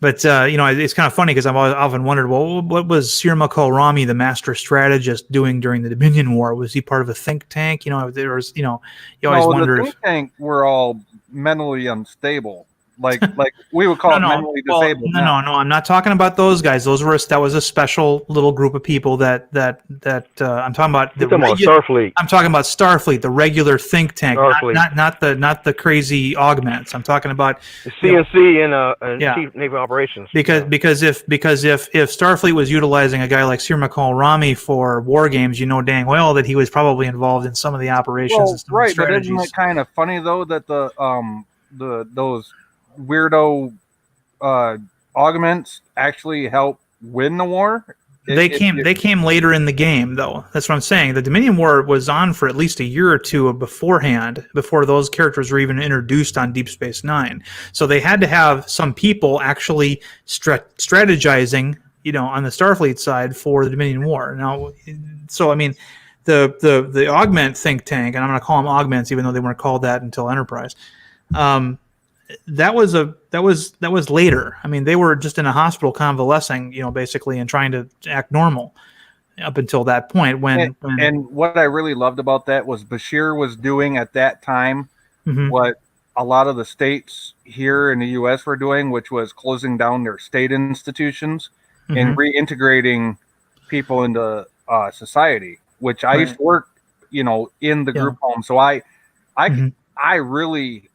Speaker 8: but it's kind of funny because I've often wondered, well, what was Sir McCall Rami, the master strategist, doing during the Dominion War? Was he part of a think tank? There was, you always wonder.
Speaker 4: The think tank were all mentally unstable. like we would call it mentally disabled.
Speaker 8: No, I'm not talking about those guys. That was a special little group of people that I'm talking about.
Speaker 9: Starfleet.
Speaker 8: I'm talking about Starfleet, the regular think tank,
Speaker 9: Starfleet.
Speaker 8: not the crazy augments. I'm talking about
Speaker 9: the CNC and Chief Naval Operations.
Speaker 8: Because if Starfleet was utilizing a guy like Sir McCall Rami for war games, you know dang well that he was probably involved in some of the operations and some of the strategies.
Speaker 4: But isn't it kind of funny though that those weirdo augments actually help win the war?
Speaker 8: They came later in the game, though. That's what I'm saying. The Dominion War was on for at least a year or two beforehand, before those characters were even introduced on Deep Space Nine. So they had to have some people actually strategizing, on the Starfleet side for the Dominion War. Now, so I mean, the augment think tank, and I'm going to call them augments, even though they weren't called that until Enterprise. That was later. I mean, they were just in a hospital convalescing, basically, and trying to act normal up until that point. And
Speaker 4: what I really loved about that was Bashir was doing at that time what a lot of the states here in the U.S. were doing, which was closing down their state institutions and reintegrating people into society. Which I used to work, in the group home, so I really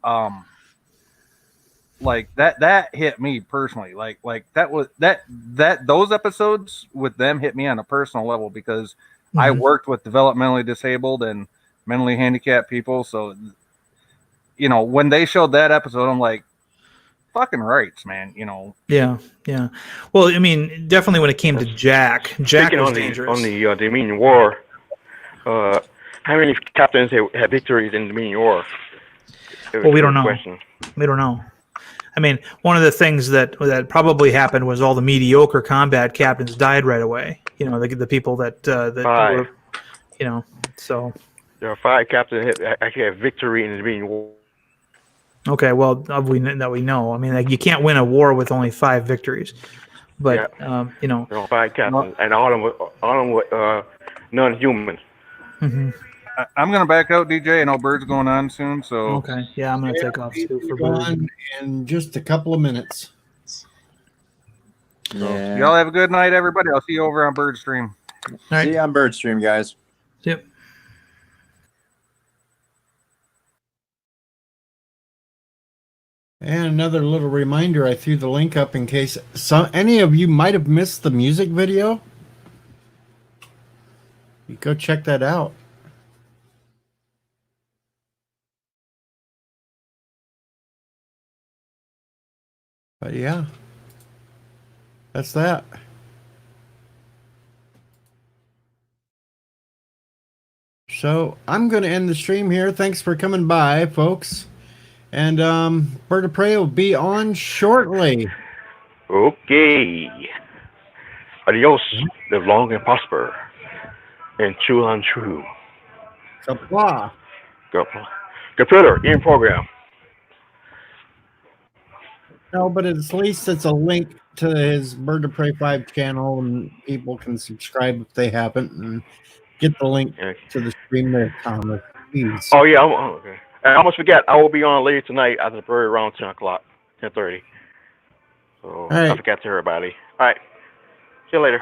Speaker 4: like that hit me personally. Like that was those episodes with them hit me on a personal level because I worked with developmentally disabled and mentally handicapped people. So, when they showed that episode, I'm like, fucking rights, man.
Speaker 8: Yeah. Well, I mean, definitely when it came to Jack was dangerous.
Speaker 9: On the Dominion War, how many captains had victories in the Dominion War?
Speaker 8: Well, we don't know. We don't know. I mean, one of the things that probably happened was all the mediocre combat captains died right away. The people that were, so.
Speaker 9: There are 5 captains that actually have victory in the Dominion War.
Speaker 8: Okay, well, that we know. I mean, you can't win a war with only 5 victories. But,
Speaker 9: there are 5 captains, and all of them were non-human.
Speaker 8: Mm-hmm.
Speaker 4: I'm going to back out, DJ. I know Bird's going on soon, so...
Speaker 8: Okay, yeah, I'm going to take off, too, for
Speaker 1: Bird. In just a couple of minutes.
Speaker 4: Yeah. Y'all have a good night, everybody. I'll see you over on Bird Stream.
Speaker 8: All right.
Speaker 10: See you on Bird Stream, guys.
Speaker 8: Yep.
Speaker 1: And another little reminder, I threw the link up in case any of you might have missed the music video. You go check that out. But yeah, that's that. So I'm going to end the stream here. Thanks for coming by, folks. And Bird of Prey will be on shortly.
Speaker 9: Okay. Adios. Live long and prosper. And true untrue.
Speaker 1: Kapla.
Speaker 9: Computer, in program.
Speaker 1: No, but at least it's a link to his Bird of Prey 5 channel, and people can subscribe if they haven't, and get the link to the stream there, Thomas. Please.
Speaker 9: Oh, yeah. Okay. I almost forget. I will be on later tonight at the very around 10 o'clock, 10:30. So
Speaker 1: right.
Speaker 9: I forgot to everybody. All right. See you later.